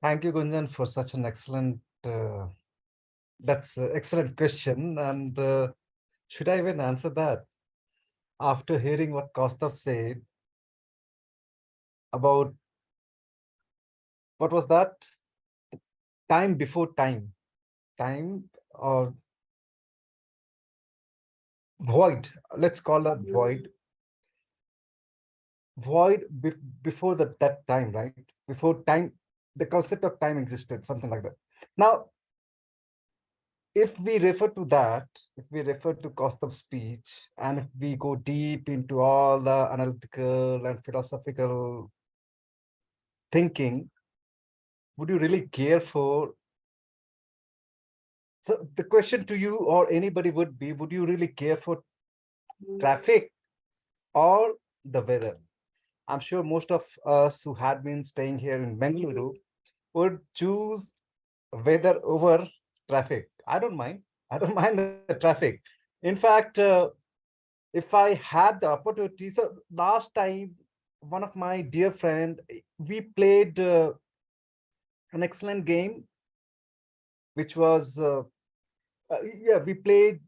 Thank you, Gunjan, for such an excellent, excellent question. And should I even answer that? After hearing what Costa said about, what was that? Time before time, time or void, let's call that void. Void before that time, right? Before time, the concept of time existed, something like that. Now, if we refer to that, if we refer to cost of speech, and if we go deep into all the analytical and philosophical thinking, would you really care for? So the question to you or anybody would be, would you really care for traffic or the weather? I'm sure most of us who had been staying here in Bengaluru would choose weather over traffic. I don't mind. I don't mind the traffic. In fact, if I had the opportunity, so last time, one of my dear friend, we played an excellent game, which was, we played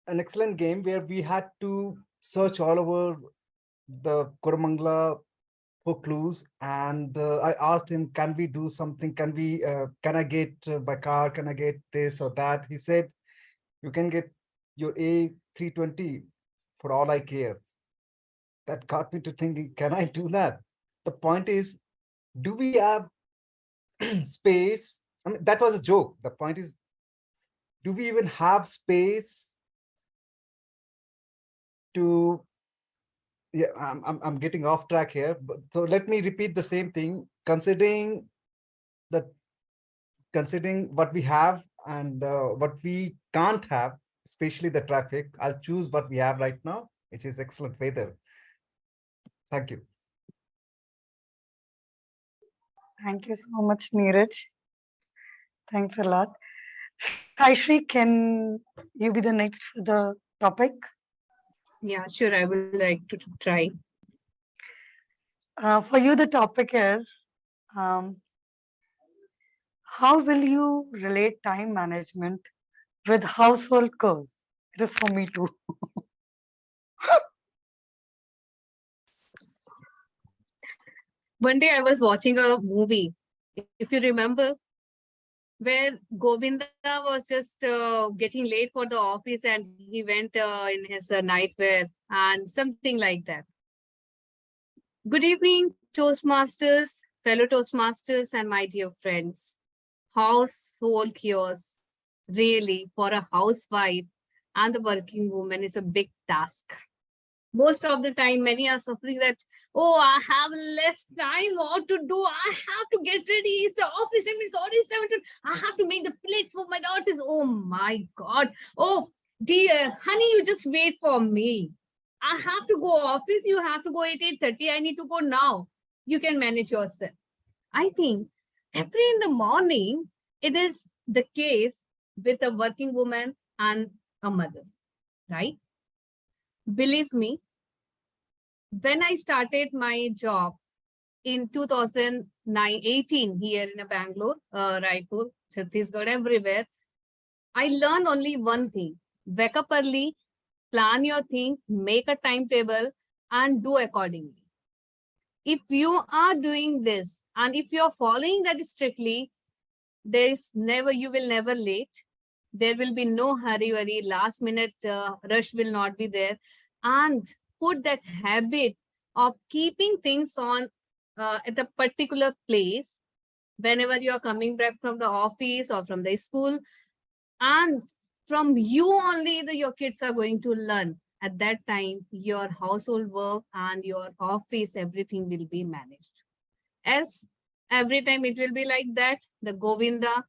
an excellent game where we had to search all over the Koramangala for clues, and I asked him, can we do something? Can I get by car? Can I get this or that? He said, you can get your A320 for all I care. That got me to thinking, can I do that? The point is, do we have space? I mean, that was a joke. The point is, do we even have space to, yeah, I'm getting off track here, but so let me repeat the same thing. Considering what we have and what we can't have, especially the traffic, I'll choose what we have right now, which is excellent weather. Thank you. Thank you so much, Neeraj. Thanks a lot. Saishri, can you be the next for the topic? Yeah, sure. I would like to try. For you, the topic is, how will you relate time management with household chores? It is for me too. One day I was watching a movie, if you remember, where Govinda was just getting late for the office and he went in his nightwear and something like that. Good evening, Toastmasters, fellow Toastmasters, and my dear friends. Household chores, really, for a housewife and the working woman is a big task. Most of the time, many are suffering that, oh, I have less time, what to do? I have to get ready. It's the office time, it's already 7. I have to make the plates for my daughters. Oh my God. Oh, dear, honey, you just wait for me. I have to go office. You have to go at 8:30. I need to go now. You can manage yourself. I think every in the morning, it is the case with a working woman and a mother, right? Believe me, when I started my job in 2018 here in Bangalore, Raipur, Chhattisgarh, everywhere, I learned only one thing: wake up early, plan your thing, make a timetable, and do accordingly. If you are doing this and if you're following that strictly, you will never late. There will be no hurry, last minute rush will not be there. And put that habit of keeping things on at a particular place, whenever you are coming back from the office or from the school, and from you only your kids are going to learn. At that time, your household work and your office, everything will be managed. Else, every time it will be like that, the Govinda,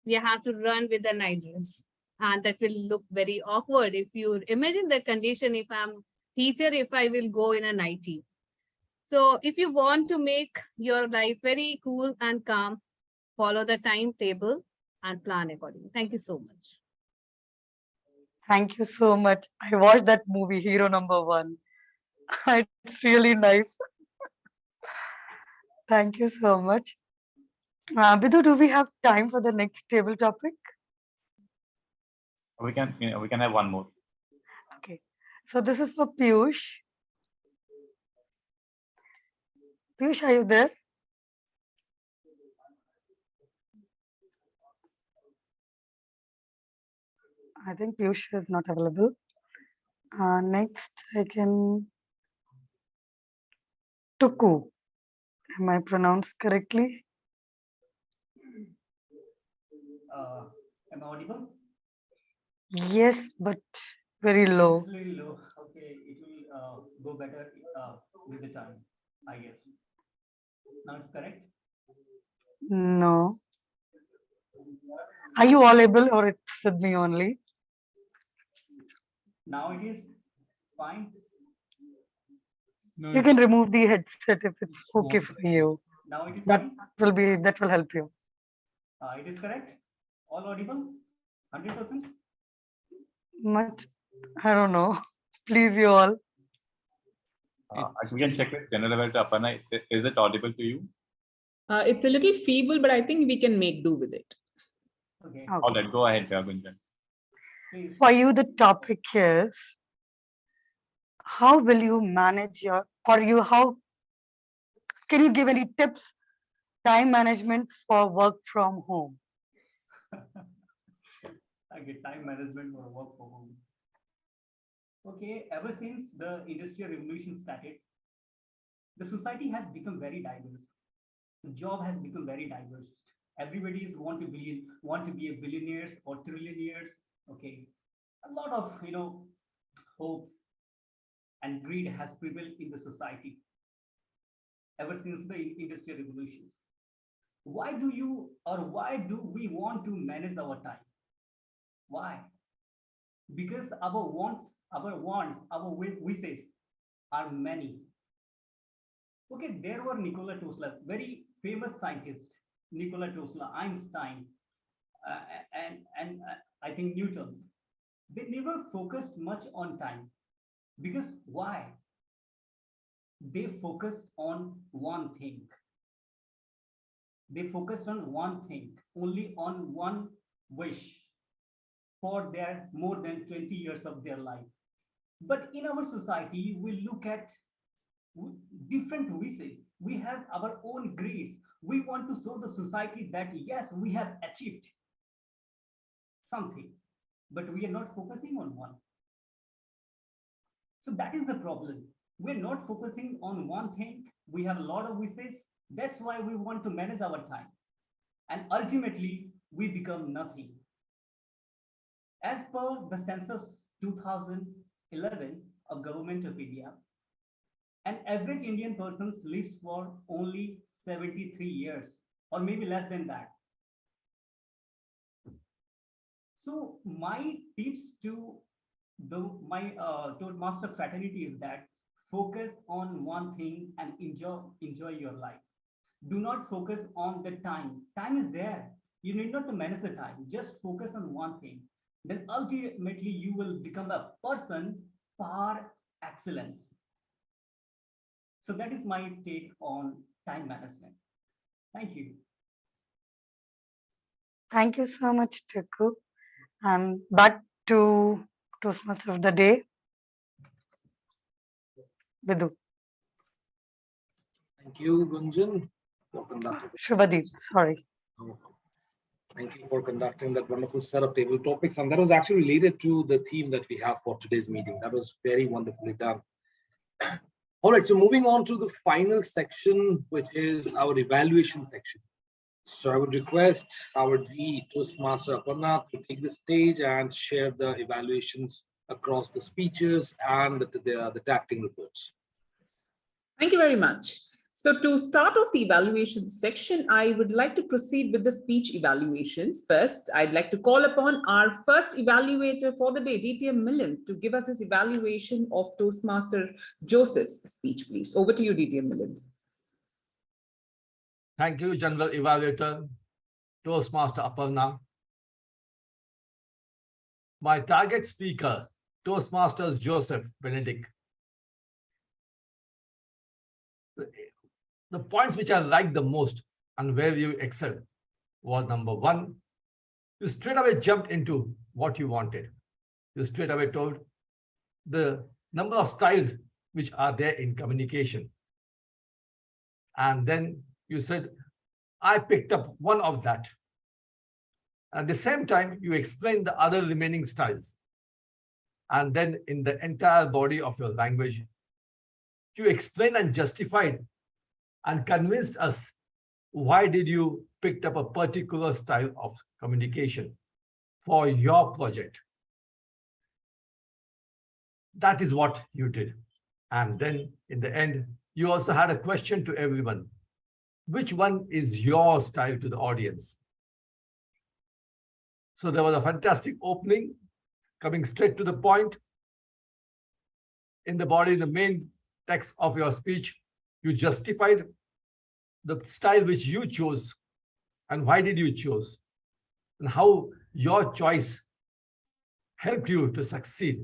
you have to run with the night dress. And that will look very awkward. If you imagine that condition, if I'm teacher, if I will go in a nightie. So if you want to make your life very cool and calm, follow the timetable and plan accordingly. Thank you so much. Thank you so much. I watched that movie, Hero Number One. It's really nice. Thank you so much. Bidu, do we have time for the next table topic? We can have one more. Okay. So this is for Piyush. Piyush, are you there? I think Piyush is not available. Next, I can. Tuku. Am I pronounced correctly? Am I audible? Yes, but very low. Really low. Okay, it will go better with the time, I guess. Now it's correct. No. Are you audible or it's with me only? Now it is fine. No, You can remove the headset if it's okay for you. Now it is That fine. that will help you. It is correct. All audible. 100%. Much, I don't know. Please, you all. We can check with General Director Aparna. Is it audible to you? It's a little feeble, but I think we can make do with it. Okay. All right, go ahead, Gunjan. For you, the topic is how will you manage your, or you, how can you give any tips, time management for work from home? Okay, time management for work from home. Okay, ever since the industrial revolution started, the society has become very diverse. The job has become very diverse. Everybody is want to be a billionaires or trillionaires. Okay, a lot of hopes and greed has prevailed in the society ever since the industrial revolutions. Why do we want to manage our time? Why? Because our wants, our wishes are many. Okay, there were Nikola Tesla, very famous scientist, Nikola Tesla, Einstein, and I think Newton's. They never focused much on time. Because why? They focused on one thing. They focused on one thing, only on one wish for their more than 20 years of their life. But in our society, we look at different wishes. We have our own grades. We want to show the society that yes, we have achieved something, but we are not focusing on one. So that is the problem. We're not focusing on one thing. We have a lot of wishes. That's why we want to manage our time. And ultimately, we become nothing. As per the census 2011 of Government of India, an average Indian person lives for only 73 years, or maybe less than that. So my tips to my Toastmaster fraternity is that focus on one thing and enjoy your life. Do not focus on the time. Time is there. You need not to manage the time. Just focus on one thing. Then ultimately you will become a person par excellence. So that is my take on time management. Thank you. Thank you so much, Tuku. And back to Toastmaster of the day, Bidu. Thank you, Gunjan, for conducting. Subhadeep, sorry. Thank you for conducting that wonderful set of table topics. And that was actually related to the theme that we have for today's meeting. That was very wonderfully done. All right, so moving on to the final section, which is our evaluation section. So I would request our G Toastmaster Aparna to take the stage and share the evaluations across the speeches and the tacting reports. Thank you very much. So to start off the evaluation section, I would like to proceed with the speech evaluations. First, I'd like to call upon our first evaluator for the day, DTM Milind, to give us his evaluation of Toastmaster Joseph's speech, please. Over to you, DTM Milind. Thank you, General Evaluator, Toastmaster Aparna. My target speaker, Toastmasters Joseph Benedict. The points which I liked the most and where you excelled was number one, you straight away jumped into what you wanted. You straight away told the number of styles which are there in communication. And then you said, I picked up one of that. At the same time, you explained the other remaining styles. And then in the entire body of your language, you explained and justified and convinced us why did you pick up a particular style of communication for your project. That is what you did. And then in the end, you also had a question to everyone. Which one is your style to the audience? So there was a fantastic opening, coming straight to the point. In the body, the main text of your speech, you justified the style which you chose and why did you choose and how your choice helped you to succeed.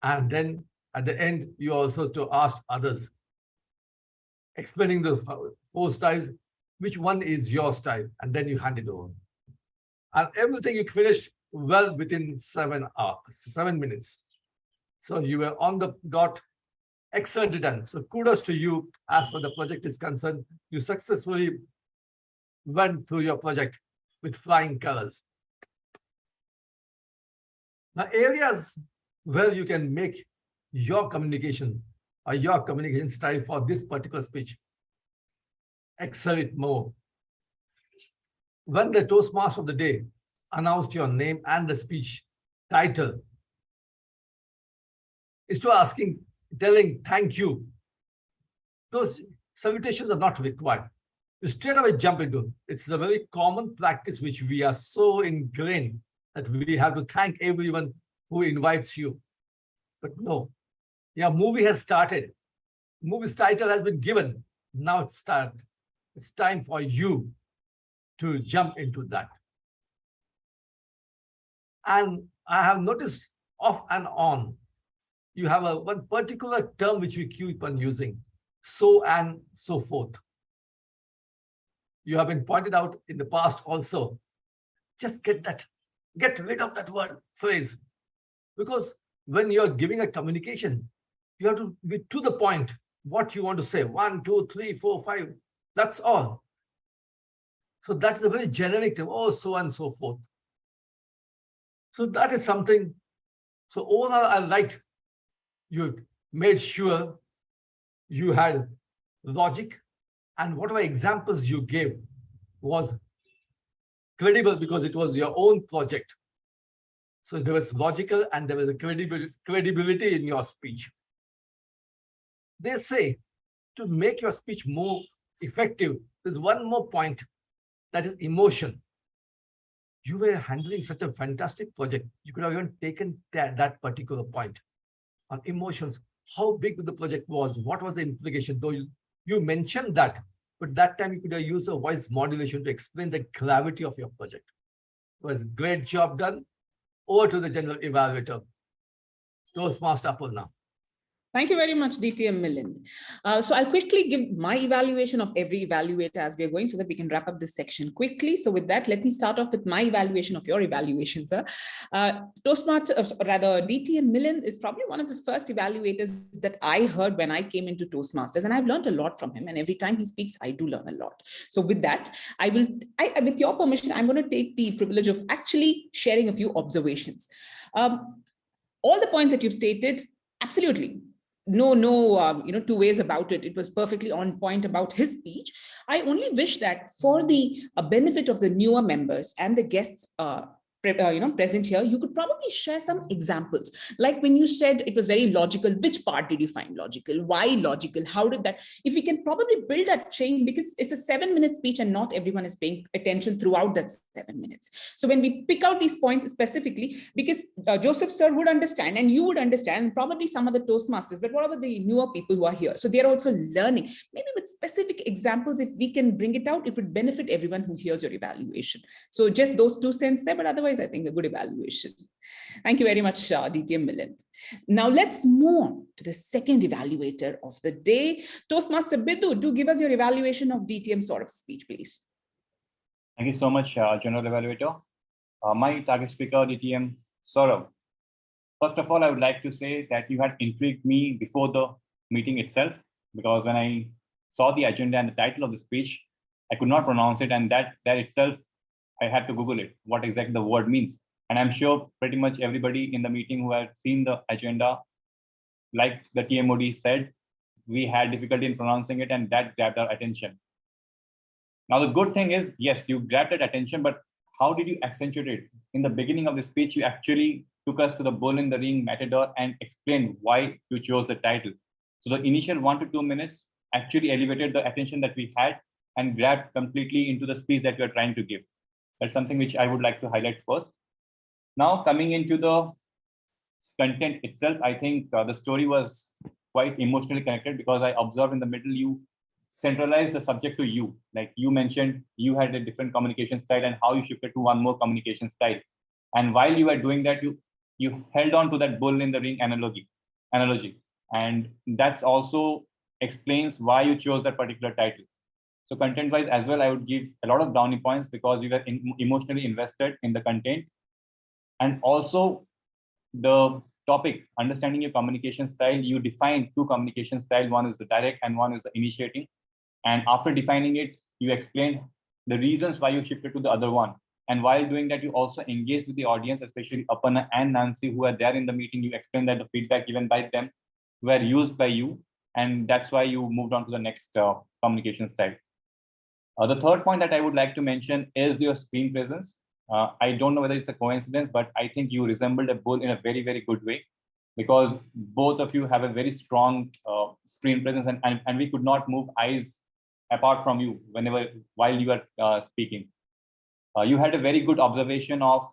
And then at the end, you also to ask others, explaining the four styles, which one is your style, and then you hand it over. And everything you finished well within 7 minutes. So you were on the dot, excellently done. So kudos to you as far as the project is concerned. You successfully went through your project with flying colors. Now, areas where you can make your communication or your communication style for this particular speech, excel it more. When the Toastmaster of the day announced your name and the speech title, is to telling thank you. Those salutations are not required. You straight away jump into. It's a very common practice which we are so ingrained that we have to thank everyone who invites you. But no, your movie has started. Movie's title has been given. Now it's started. It's time for you to jump into that. And I have noticed off and on, you have one particular term which we keep on using, so and so forth. You have been pointed out in the past also. Just get rid of that word, phrase. Because when you're giving a communication, you have to be to the point, what you want to say, 1, 2, 3, 4, 5, that's all. So that's a very generic term, oh, so and so forth. So that is something. So overall, I liked you made sure you had logic, and whatever examples you gave was credible because it was your own project. So there was logical and there was a credibility in your speech. They say to make your speech more effective, there's one more point, that is emotion. You were handling such a fantastic project. You could have even taken that particular point on emotions, how big the project was, what was the implication, though you mentioned that, but that time you could have used a voice modulation to explain the gravity of your project. It was a great job done. Over to the general evaluator, Toastmaster Aparna. Thank you very much, DTM Milind. So I'll quickly give my evaluation of every evaluator as we're going so that we can wrap up this section quickly. So with that, let me start off with my evaluation of your evaluation, sir. Toastmasters, rather DTM Milind is probably one of the first evaluators that I heard when I came into Toastmasters, and I've learned a lot from him. And every time he speaks, I do learn a lot. So with that, with your permission, I'm going to take the privilege of actually sharing a few observations. All the points that you've stated, absolutely. two ways about it. It was perfectly on point about his speech. I only wish that for the benefit of the newer members and the guests present here, you could probably share some examples. Like when you said it was very logical, which part did you find logical? Why logical? How did that? If we can probably build that chain, because it's a 7-minute speech and not everyone is paying attention throughout that 7 minutes. So when we pick out these points specifically, because Joseph sir would understand and you would understand, and probably some of the Toastmasters, but what about the newer people who are here? So they're also learning. Maybe with specific examples, if we can bring it out, it would benefit everyone who hears your evaluation. So just those 2 cents there, but otherwise I think a good evaluation. Thank you very much, DTM Milind. Now let's move on to the second evaluator of the day. Toastmaster Bidu, do give us your evaluation of DTM Saurabh's speech, please. Thank you so much, General Evaluator. My target speaker, DTM Saurabh. First of all, I would like to say that you had intrigued me before the meeting itself, because when I saw the agenda and the title of the speech, I could not pronounce it, and that itself, I had to Google it, what exactly the word means. And I'm sure pretty much everybody in the meeting who had seen the agenda, like the TMOD said, we had difficulty in pronouncing it, and that grabbed our attention. Now, the good thing is, yes, you grabbed that attention, but how did you accentuate it? In the beginning of the speech, you actually took us to the bull in the ring matador and explained why you chose the title. So the initial 1 to 2 minutes actually elevated the attention that we had and grabbed completely into the speech that you are trying to give. That's something which I would like to highlight first. Now, coming into the content itself, I think the story was quite emotionally connected, because I observed in the middle, you centralized the subject to you. Like you mentioned, you had a different communication style and how you shifted to one more communication style. And while you were doing that, you held on to that bull in the ring analogy. And that's also explains why you chose that particular title. So content-wise as well, I would give a lot of brownie points, because you were emotionally invested in the content. And also the topic, understanding your communication style, you define 2 communication styles. One is the direct and one is the initiating. And after defining it, you explain the reasons why you shifted to the other one. And while doing that, you also engaged with the audience, especially Aparna and Nancy, who are there in the meeting. You explained that the feedback given by them were used by you. And that's why you moved on to the next communication style. The third point that I would like to mention is your screen presence. I don't know whether it's a coincidence, but I think you resembled a bull in a very, very good way, because both of you have a very strong screen presence, and we could not move eyes apart from you while you are speaking. You had a very good observation of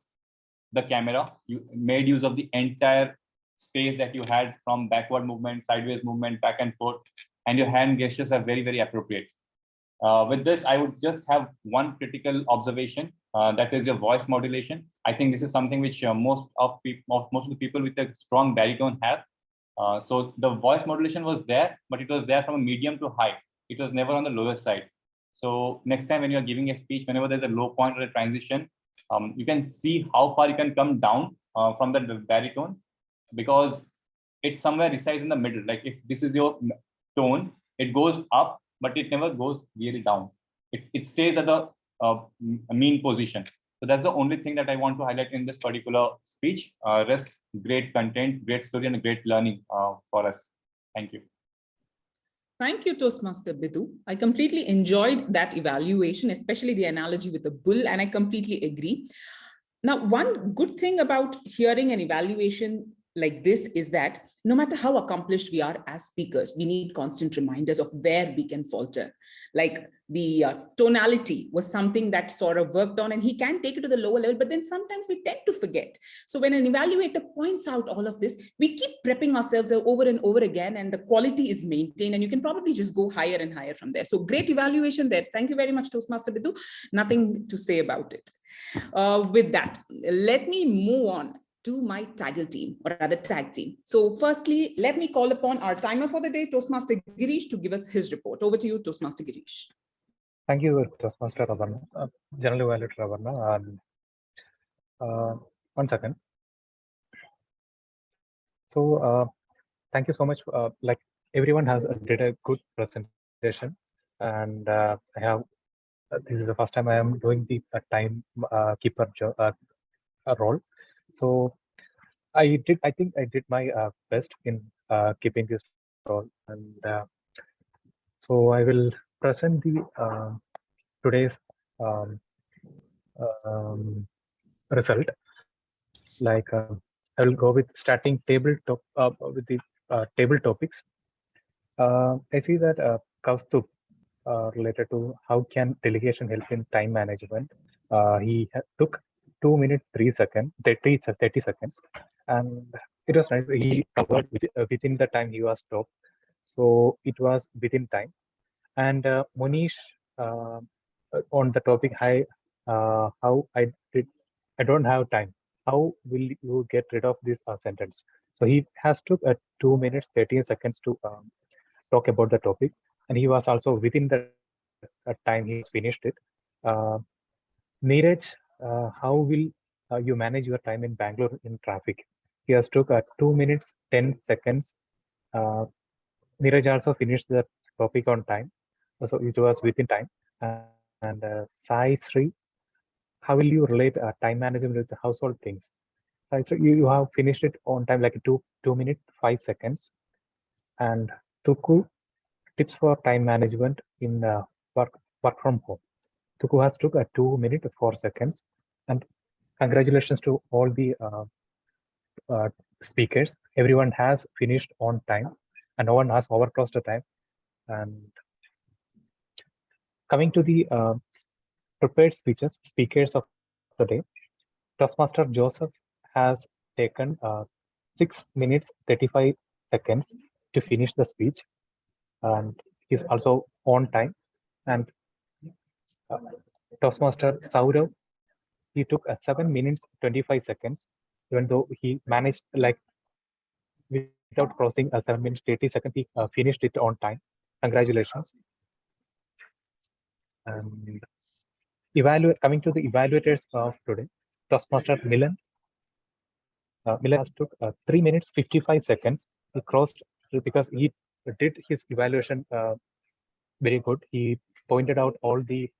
the camera. You made use of the entire space that you had, from backward movement, sideways movement, back and forth, and your hand gestures are very, very appropriate. With this, I would just have one critical observation, that is your voice modulation. I think this is something which most of the people with a strong baritone have. So the voice modulation was there, but it was there from a medium to high. It was never on the lower side. So next time when you are giving a speech, whenever there's a low point or a transition, you can see how far you can come down from the baritone, because it somewhere resides in the middle. Like if this is your tone, it goes up, but it never goes really down. It stays at the mean position. So that's the only thing that I want to highlight in this particular speech. Rest, great content, great story, and great learning for us. Thank you. Thank you, Toastmaster Bidu. I completely enjoyed that evaluation, especially the analogy with the bull, and I completely agree. Now, one good thing about hearing an evaluation like this is that no matter how accomplished we are as speakers, we need constant reminders of where we can falter. Like the tonality was something that sort of worked on, and he can take it to the lower level, but then sometimes we tend to forget. So when an evaluator points out all of this, we keep prepping ourselves over and over again, and the quality is maintained, and you can probably just go higher and higher from there. So great evaluation there. Thank you very much, Toastmaster Bidu. Nothing to say about it. With that, let me move on to my taggle team, or rather tag team. So firstly, let me call upon our timer for the day, Toastmaster Girish, to give us his report. Over to you, Toastmaster Girish. Thank you, Toastmaster Ravarna, General Evaluator Ravarna. 1 second. So thank you so much. Like everyone has did a good presentation, and I have this is the first time I am doing the time keeper role. So I think I did my best in keeping this all. And so I will present the today's result. Like I will go with starting with the table topics. I see that Kaustubh related to how can delegation help in time management. He took 2 minutes 3 seconds, 30 seconds, and it was nice. He covered within the time he was stopped, so it was within time. And Monish on the topic, how I don't have time. How will you get rid of this sentence? So he has took 2 minutes 13 seconds to talk about the topic, and he was also within the time he has finished it. Neeraj, how will you manage your time in Bangalore in traffic? He has took 2 minutes 10 seconds. Neeraj also finished the topic on time, so it was within time. And Sai Sri, how will you relate time management with the household things? Sai Sri, you have finished it on time, like 2 minutes 5 seconds. And Tuku, tips for time management in work from home. Tuku has took 2 minutes 4 seconds. And congratulations to all the speakers. Everyone has finished on time, and no one has overcrossed the time. And coming to the prepared speakers of the day, Toastmaster Joseph has taken 6 minutes 35 seconds to finish the speech, and he's also on time. And Toastmaster Saurav, he took 7 minutes 25 seconds, even though he managed, like, without crossing 7 minutes 30 seconds, he finished it on time. Congratulations. And coming to the evaluators of today, Toastmaster Milan. Milan has took 3 minutes 55 seconds. He crossed because he did his evaluation very good. He pointed out all the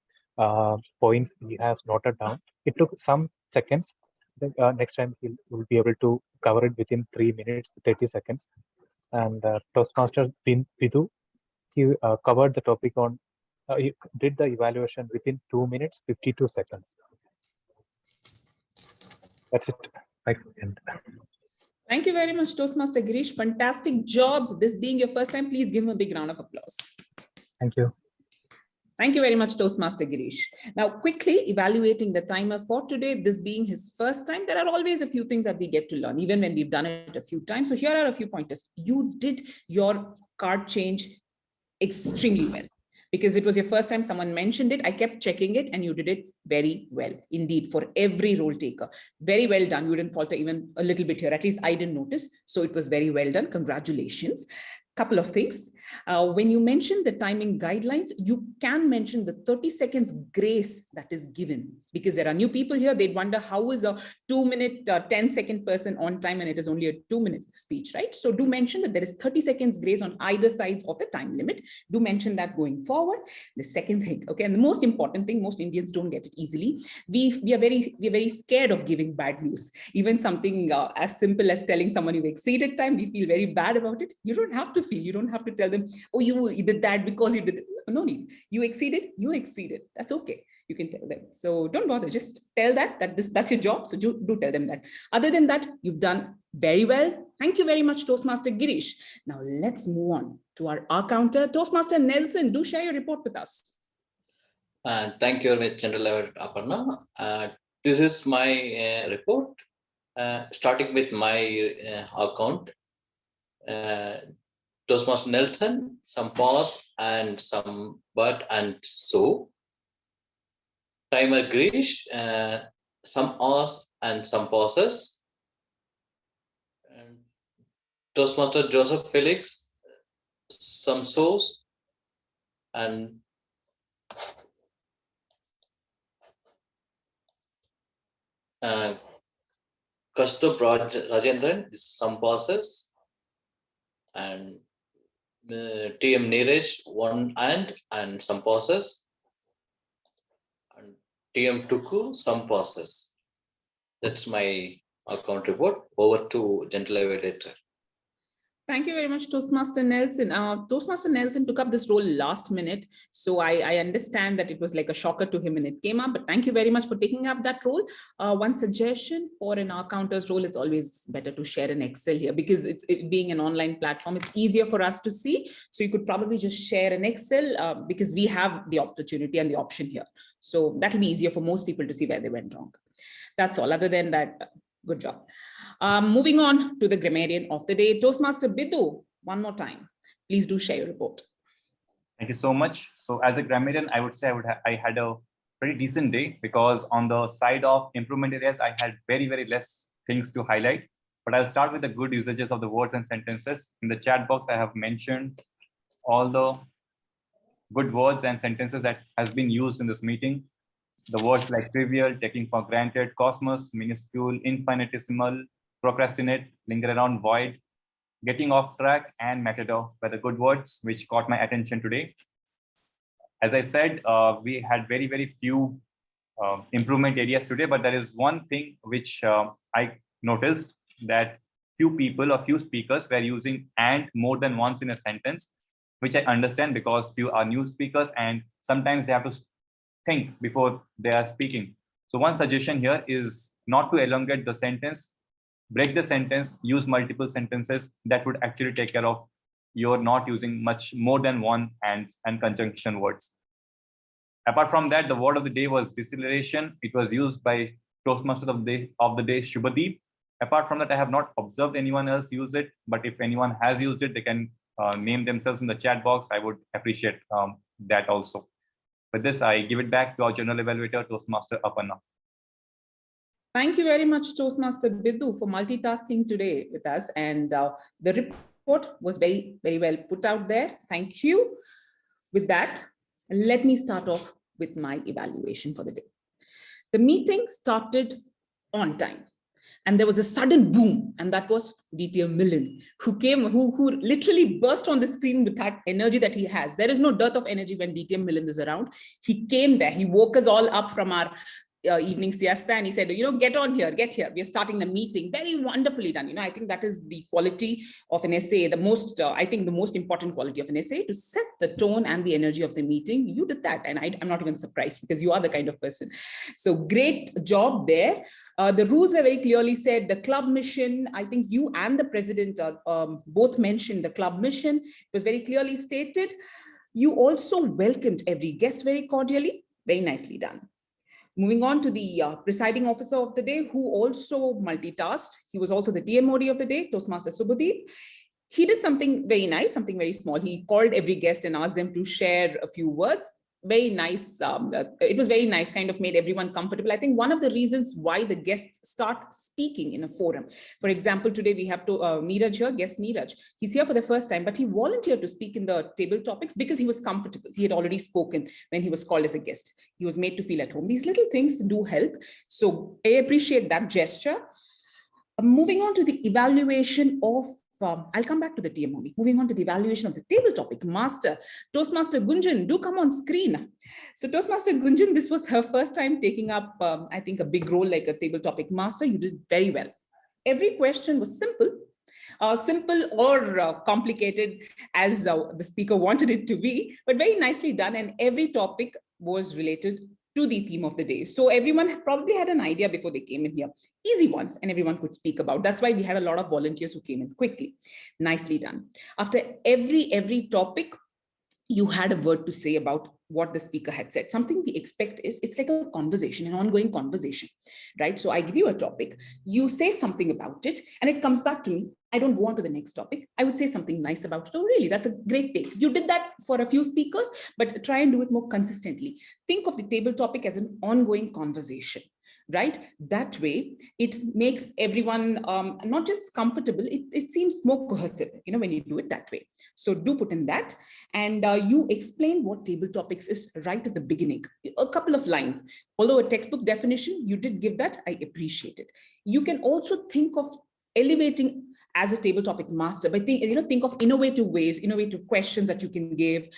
points he has noted down. It took some seconds. I think next time he will be able to cover it within 3 minutes 30 seconds. And Toastmaster Vidu, he covered the topic on. He did the evaluation within 2 minutes 52 seconds. That's it. I end. Thank you very much, Toastmaster Girish. Fantastic job. This being your first time, please give him a big round of applause. Thank you. Thank you very much, Toastmaster Girish. Now, quickly evaluating the timer for today, this being his first time, there are always a few things that we get to learn, even when we've done it a few times. So here are a few pointers. You did your card change extremely well, because it was your first time someone mentioned it. I kept checking it and you did it very well indeed for every role taker. Very well done. You didn't falter even a little bit here. At least I didn't notice. So it was very well done. Congratulations. Couple of things. When you mention the timing guidelines, you can mention the 30 seconds grace that is given, because there are new people here. They'd wonder how is a 2 minute, 10-second person on time and it is only a 2 minute speech, right? So do mention that there is 30 seconds grace on either sides of the time limit. Do mention that going forward. The second thing, okay, and the most important thing, most Indians don't get it easily. We are very scared of giving bad news. Even something as simple as telling someone you've exceeded time, we feel very bad about it. You don't have to feel, you don't have to tell them, oh, you did that because you did it. No need. You exceeded. That's okay. You can tell them. So don't bother. Just tell that's your job. So do tell them that. Other than that, you've done very well. Thank you very much, Toastmaster Girish. Now let's move on to our counter. Toastmaster Nelson, do share your report with us. Thank you very much, General Aparna. This is my report. Starting with my account. Toastmaster Nelson, some pause and some but and so. Timer Girish, some ahs and some pauses. And Toastmaster Joseph Felix, some so's and Kaustubh Rajendran, some pauses. And TM Neeraj, one and some pauses. And TM Tuku, some pauses. That's my account report. Over to General Evaluator. Thank you very much, Toastmaster Nelson. Toastmaster Nelson took up this role last minute, so I understand that it was like a shocker to him when it came up, but thank you very much for taking up that role. One suggestion for an counters role, it's always better to share an Excel here because it being an online platform, it's easier for us to see. So you could probably just share an Excel because we have the opportunity and the option here. So that'll be easier for most people to see where they went wrong. That's all. Other than that, good job. Moving on to the grammarian of the day, Toastmaster Bidu, one more time. Please do share your report. Thank you so much. So as a grammarian, I would say I had a pretty decent day because on the side of improvement areas, I had very, very less things to highlight. But I'll start with the good usages of the words and sentences. In the chat box, I have mentioned all the good words and sentences that has been used in this meeting. The words like trivial, taking for granted, cosmos, minuscule, infinitesimal, procrastinate, linger around, void, getting off track, and matador were the good words which caught my attention today. As I said, we had very, very few improvement areas today, but there is one thing which I noticed that few people or few speakers were using and more than once in a sentence, which I understand because few are new speakers and sometimes they have to think before they are speaking. So one suggestion here is not to elongate the sentence, break the sentence, use multiple sentences. That would actually take care of you're not using much more than one and conjunction words. Apart from that, the word of the day was deceleration. It was used by Toastmasters of the day Subhadeep. Apart from that, I have not observed anyone else use it, but if anyone has used it, they can name themselves in the chat box. I would appreciate that also. With this, I give it back to our general evaluator, Toastmaster Aparna. Thank you very much, Toastmaster Bidu, for multitasking today with us. And the report was very, very well put out there. Thank you. With that, let me start off with my evaluation for the day. The meeting started on time. And there was a sudden boom, and that was DTM Millen, who came, who literally burst on the screen with that energy that he has. There is no dearth of energy when DTM Millen is around. He came there, he woke us all up from our evening siesta, and he said, get on here, get here. We are starting the meeting. Very wonderfully done. I think that is the quality of an essay, the most, I think the most important quality of an essay, to set the tone and the energy of the meeting. You did that, and I'm not even surprised because you are the kind of person. So great job there. The rules were very clearly said. The club mission, I think you and the president both mentioned the club mission. It was very clearly stated. You also welcomed every guest very cordially. Very nicely done. Moving on to the presiding officer of the day, who also multitasked. He was also the TMOD of the day, Toastmaster Subhadeep. He did something very nice, something very small. He called every guest and asked them to share a few words. Very nice. It was very nice, kind of made everyone comfortable. I think one of the reasons why the guests start speaking in a forum. For example, today we have Neeraj here, guest Neeraj. He's here for the first time, but he volunteered to speak in the table topics because he was comfortable. He had already spoken when he was called as a guest. He was made to feel at home. These little things do help. So I appreciate that gesture. Moving on to the evaluation of I'll come back to the TMOD. Moving on to the evaluation of the table topic master, Toastmaster Gunjan, do come on screen. So Toastmaster Gunjan, this was her first time taking up, I think, a big role like a table topic master. You did very well. Every question was simple or complicated as the speaker wanted it to be, but very nicely done. And every topic was related to the theme of the day. So everyone probably had an idea before they came in here. Easy ones, and everyone could speak about. That's why we had a lot of volunteers who came in quickly. Nicely done. After every topic, you had a word to say about what the speaker had said. Something we expect is it's like a conversation, an ongoing conversation, right? So I give you a topic, you say something about it, and it comes back to me. I don't go on to the next topic. I would say something nice about it. Oh, really? That's a great take. You did that for a few speakers, but try and do it more consistently. Think of the table topic as an ongoing conversation, right? That way, it makes everyone not just comfortable, it seems more cohesive, when you do it that way. So do put in that. And you explain what table topics is right at the beginning. A couple of lines. Although a textbook definition, you did give that, I appreciate it. You can also think of elevating as a table topic master, but think of innovative ways, innovative questions that you can give,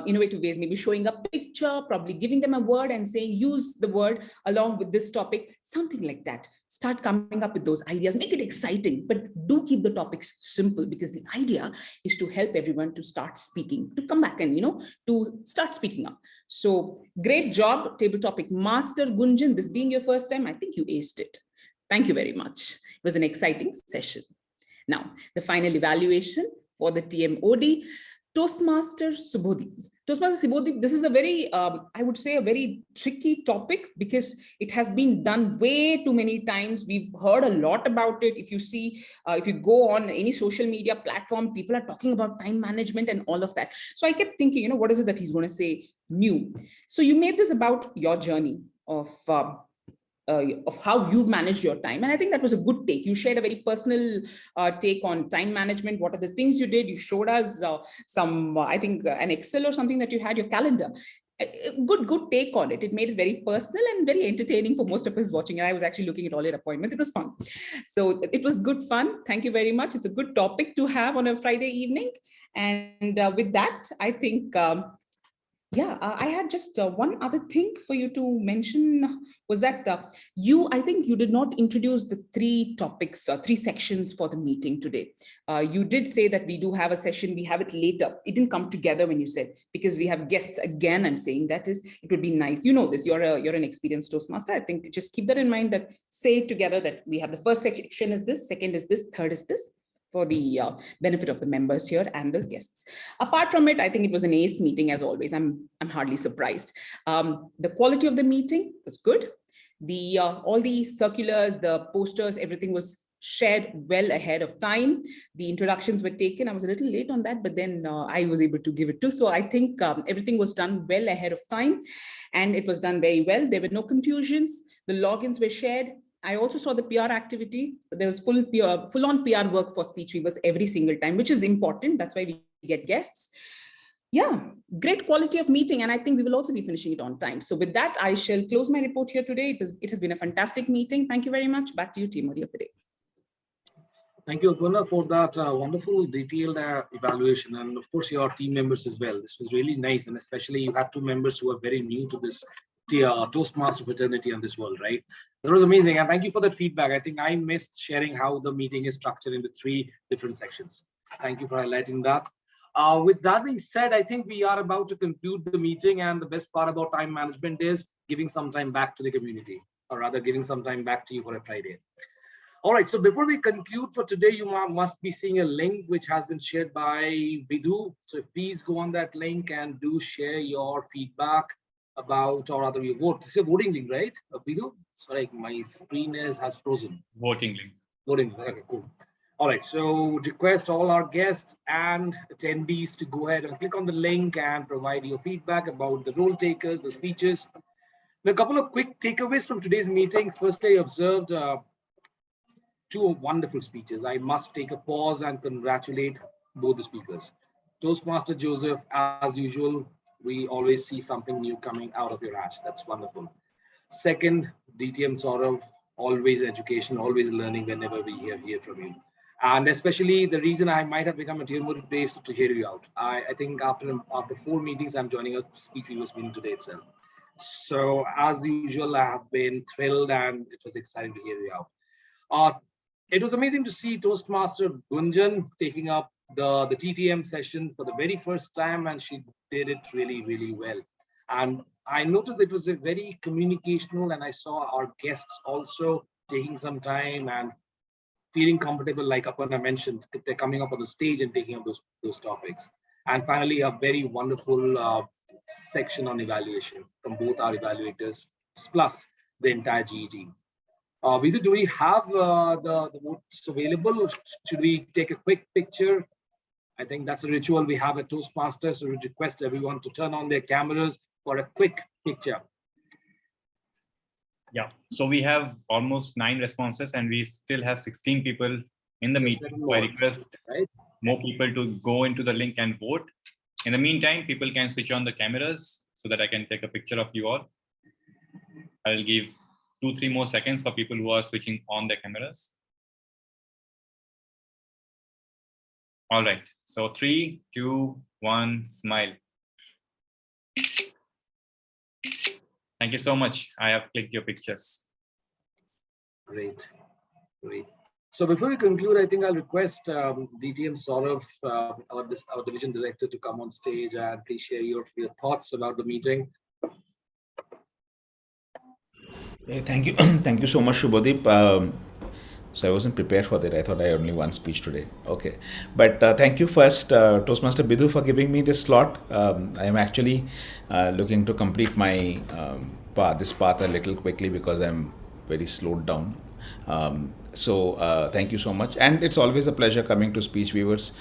innovative ways, maybe showing a picture, probably giving them a word and saying, use the word along with this topic, something like that. Start coming up with those ideas, make it exciting, but do keep the topics simple, because the idea is to help everyone to start speaking, to come back and, to start speaking up. So great job, table topic master Gunjan. This being your first time, I think you aced it. Thank you very much. It was an exciting session. Now, the final evaluation for the TMOD, Toastmasters Subhadeep. Toastmasters Subhadeep, this is a very, I would say, a very tricky topic, because it has been done way too many times. We've heard a lot about it. If you see, if you go on any social media platform, people are talking about time management and all of that. So I kept thinking, what is it that he's going to say new? So you made this about your journey of how you've managed your time. And I think that was a good take. You shared a very personal take on time management. What are the things you did? You showed us some, I think, an Excel or something that you had, your calendar. Good take on it. It made it very personal and very entertaining for most of us watching. And I was actually looking at all your appointments. It was fun. So it was good fun. Thank you very much. It's a good topic to have on a Friday evening. And with that, I think, I had just one other thing for you to mention, was that I think you did not introduce the 3 topics, 3 sections for the meeting today. You did say that we do have a session, we have it later. It didn't come together when you said, because we have guests again. I'm saying that is, it would be nice. This, you're an experienced Toastmaster. I think just keep that in mind, that say it together, that we have the first section is this, second is this, third is this, for the benefit of the members here and the guests. Apart from it, I think it was an ace meeting as always. I'm hardly surprised. The quality of the meeting was good. The all the circulars, the posters, everything was shared well ahead of time. The introductions were taken. I was a little late on that, but then I was able to give it too. So I think everything was done well ahead of time, and it was done very well. There were no confusions. The logins were shared. I also saw the PR activity. There was full-on PR work for Speechweavers every single time, which is important. That's why we get guests. Yeah, great quality of meeting. And I think we will also be finishing it on time. So with that, I shall close my report here today. It has been a fantastic meeting. Thank you very much. Back to you, TMOD of the day. Thank you, Aparna, for that wonderful detailed evaluation, and of course your team members as well. This was really nice, and especially you had 2 members who are very new to this Toastmaster fraternity and this world, right? That was amazing, and thank you for that feedback. I think I missed sharing how the meeting is structured into 3 different sections. Thank you for highlighting that. With that being said, I think we are about to conclude the meeting, and the best part about time management is giving some time back to the community, or rather giving some time back to you for a Friday. All right, so before we conclude for today, you must be seeing a link which has been shared by Vidhu. So please go on that link and do share your feedback about, or rather your vote. This is a voting link, right, Vidhu? Sorry, my screen has frozen. Voting link. Voting link, okay, cool. All right, so request all our guests and attendees to go ahead and click on the link and provide your feedback about the role takers, the speeches. Now, a couple of quick takeaways from today's meeting. Firstly, I observed 2 wonderful speeches. I must take a pause and congratulate both the speakers. Toastmaster Joseph, as usual, we always see something new coming out of your ash. That's wonderful. Second, DTM Saurav, always education, always learning whenever we hear from you. And especially the reason I might have become a TMOD base to hear you out. I think after 4 meetings, I'm joining a Speechweavers meeting today itself. So as usual, I have been thrilled, and it was exciting to hear you out. It was amazing to see Toastmaster Gunjan taking up the TTM session for the very first time, and she did it really, really well. And I noticed it was a very communicational, and I saw our guests also taking some time and feeling comfortable, like Aparna mentioned, they're coming up on the stage and taking up those topics. And finally, a very wonderful section on evaluation from both our evaluators, plus the entire GE team. Vidhu, do we have the votes available? Should we take a quick picture? I think that's a ritual we have at Toastmasters, so we request everyone to turn on their cameras for a quick picture. Yeah, so we have almost 9 responses, and we still have 16 people in the meeting. So I request more people to go into the link and vote. In the meantime, people can switch on the cameras so that I can take a picture of you all. I'll give 2-3 more seconds for people who are switching on their cameras. All right. So 3, 2, 1, smile. Thank you so much. I have clicked your pictures. Great, great. So before we conclude, I think I'll request DTM Saurav, our division director, to come on stage and please share your thoughts about the meeting. Hey, thank you. Thank you so much, Subhadeep. So I wasn't prepared for that. I thought I had only one speech today. Okay. But thank you first, Toastmaster Bidhu, for giving me this slot. I am actually looking to complete my this path a little quickly because I'm very slowed down. So thank you so much. And it's always a pleasure coming to Speech Weavers.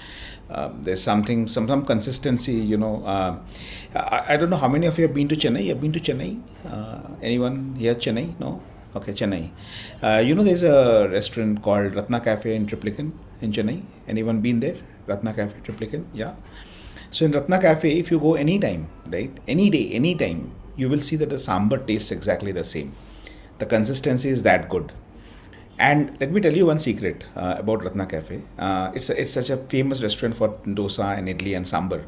There's some consistency, you know. I don't know how many of you have been to Chennai. Have been to Chennai? Anyone here, Chennai? No? Okay, Chennai. You know, there's a restaurant called Ratna Cafe in Triplicane in Chennai. Anyone been there? Ratna Cafe, Triplicane? Yeah. So in Ratna Cafe, if you go anytime, right? Any day, anytime, you will see that the sambar tastes exactly the same. The consistency is that good. And let me tell you one secret about Ratna Cafe. It's such a famous restaurant for dosa and idli and sambar.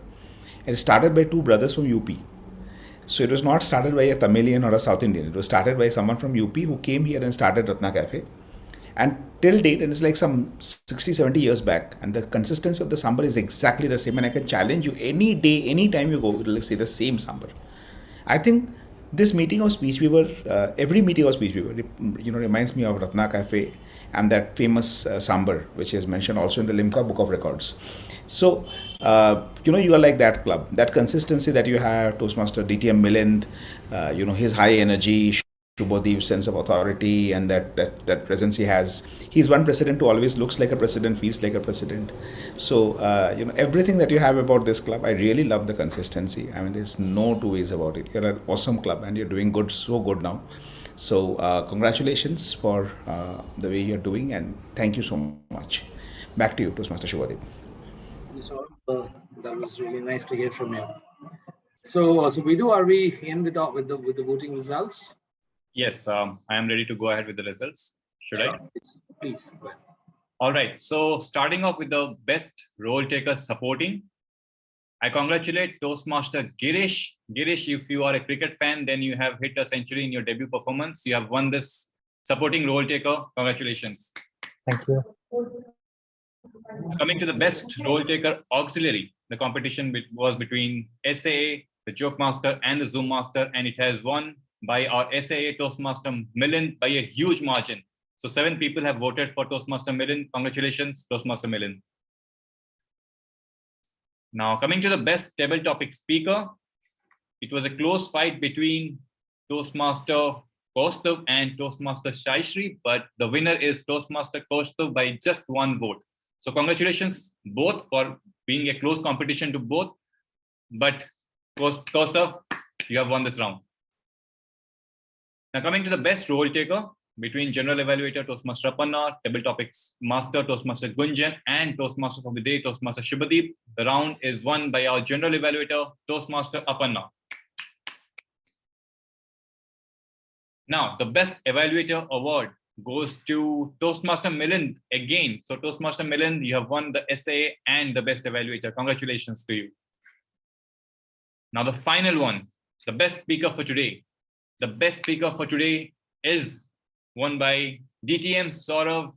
It started by two brothers from UP. So it was not started by a Tamilian or a South Indian. It was started by someone from UP who came here and started Ratna Cafe. And till date, and it's like some 60, 70 years back, and the consistency of the sambar is exactly the same. And I can challenge you any day, any time you go, it'll say the same sambar. I think this meeting of Speechweaver, every meeting of Speechweaver, you know, reminds me of Ratna Cafe and that famous sambar, which is mentioned also in the Limca Book of Records. So, you know, you are like that club. That consistency that you have, Toastmaster DTM Milind, you know, his high energy, Subhadeep's sense of authority, and that presence he has. He's one president who always looks like a president, feels like a president. So, you know, everything that you have about this club, I really love the consistency. I mean, there's no two ways about it. You're an awesome club and you're doing good, so good now. So, congratulations for the way you're doing, and thank you so much. Back to you, Toastmaster Subhadeep. That was really nice to hear from you. So Vidhu, are we in with the voting results? Yes, I am ready to go ahead with the results. Should I? Please, go ahead. All right. So starting off with the best role taker supporting, I congratulate Toastmaster Girish. Girish, if you are a cricket fan, then you have hit a century in your debut performance. You have won this supporting role taker. Congratulations. Thank you. Coming to the best role taker auxiliary, the competition was between SAA, the Joke Master, and the Zoom Master, and it has won by our SAA Toastmaster Milind by a huge margin. So 7 people have voted for Toastmaster Milind. Congratulations, Toastmaster Milind. Now, coming to the best table topic speaker, it was a close fight between Toastmaster Kaustav and Toastmaster Shaishri, but the winner is Toastmaster Kaustav by just 1 vote. So congratulations both for being a close competition to both, but Kaustav, you have won this round. Now coming to the best role taker between General Evaluator Toastmaster Aparna, Table Topics Master Toastmaster Gunjan, and Toastmasters of the Day Toastmaster Subhadeep. The round is won by our General Evaluator Toastmaster Aparna. Now the best evaluator award goes to Toastmaster Milind again. So Toastmaster Milind, you have won the SA and the best evaluator. Congratulations to you. Now the final one, the best speaker for today. The best speaker for today is won by DTM Saurav,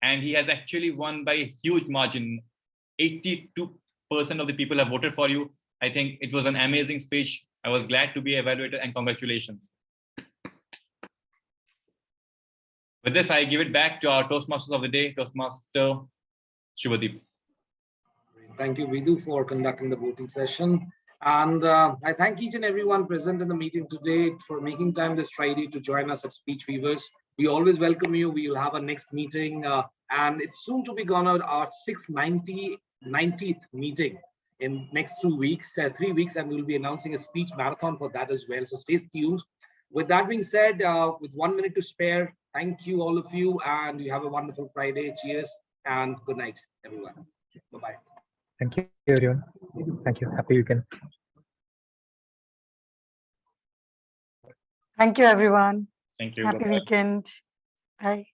and he has actually won by a huge margin. 82% of the people have voted for you. I think it was an amazing speech. I was glad to be evaluated, and congratulations. With this, I give it back to our Toastmasters of the Day, Toastmaster Subhadeep. Thank you, Vidhu, for conducting the voting session. And I thank each and everyone present in the meeting today for making time this Friday to join us at Speech Weavers. We always welcome you. We will have our next meeting, and it's soon to be gone out our 690th meeting in next 2 weeks, 3 weeks, and we'll be announcing a speech marathon for that as well. So stay tuned. With that being said, with 1 minute to spare, thank you, all of you, and you have a wonderful Friday. Cheers and good night, everyone. Bye-bye. Thank you, everyone. Thank you. Happy weekend. Thank you, everyone. Thank you. Happy Bye-bye. weekend. Bye.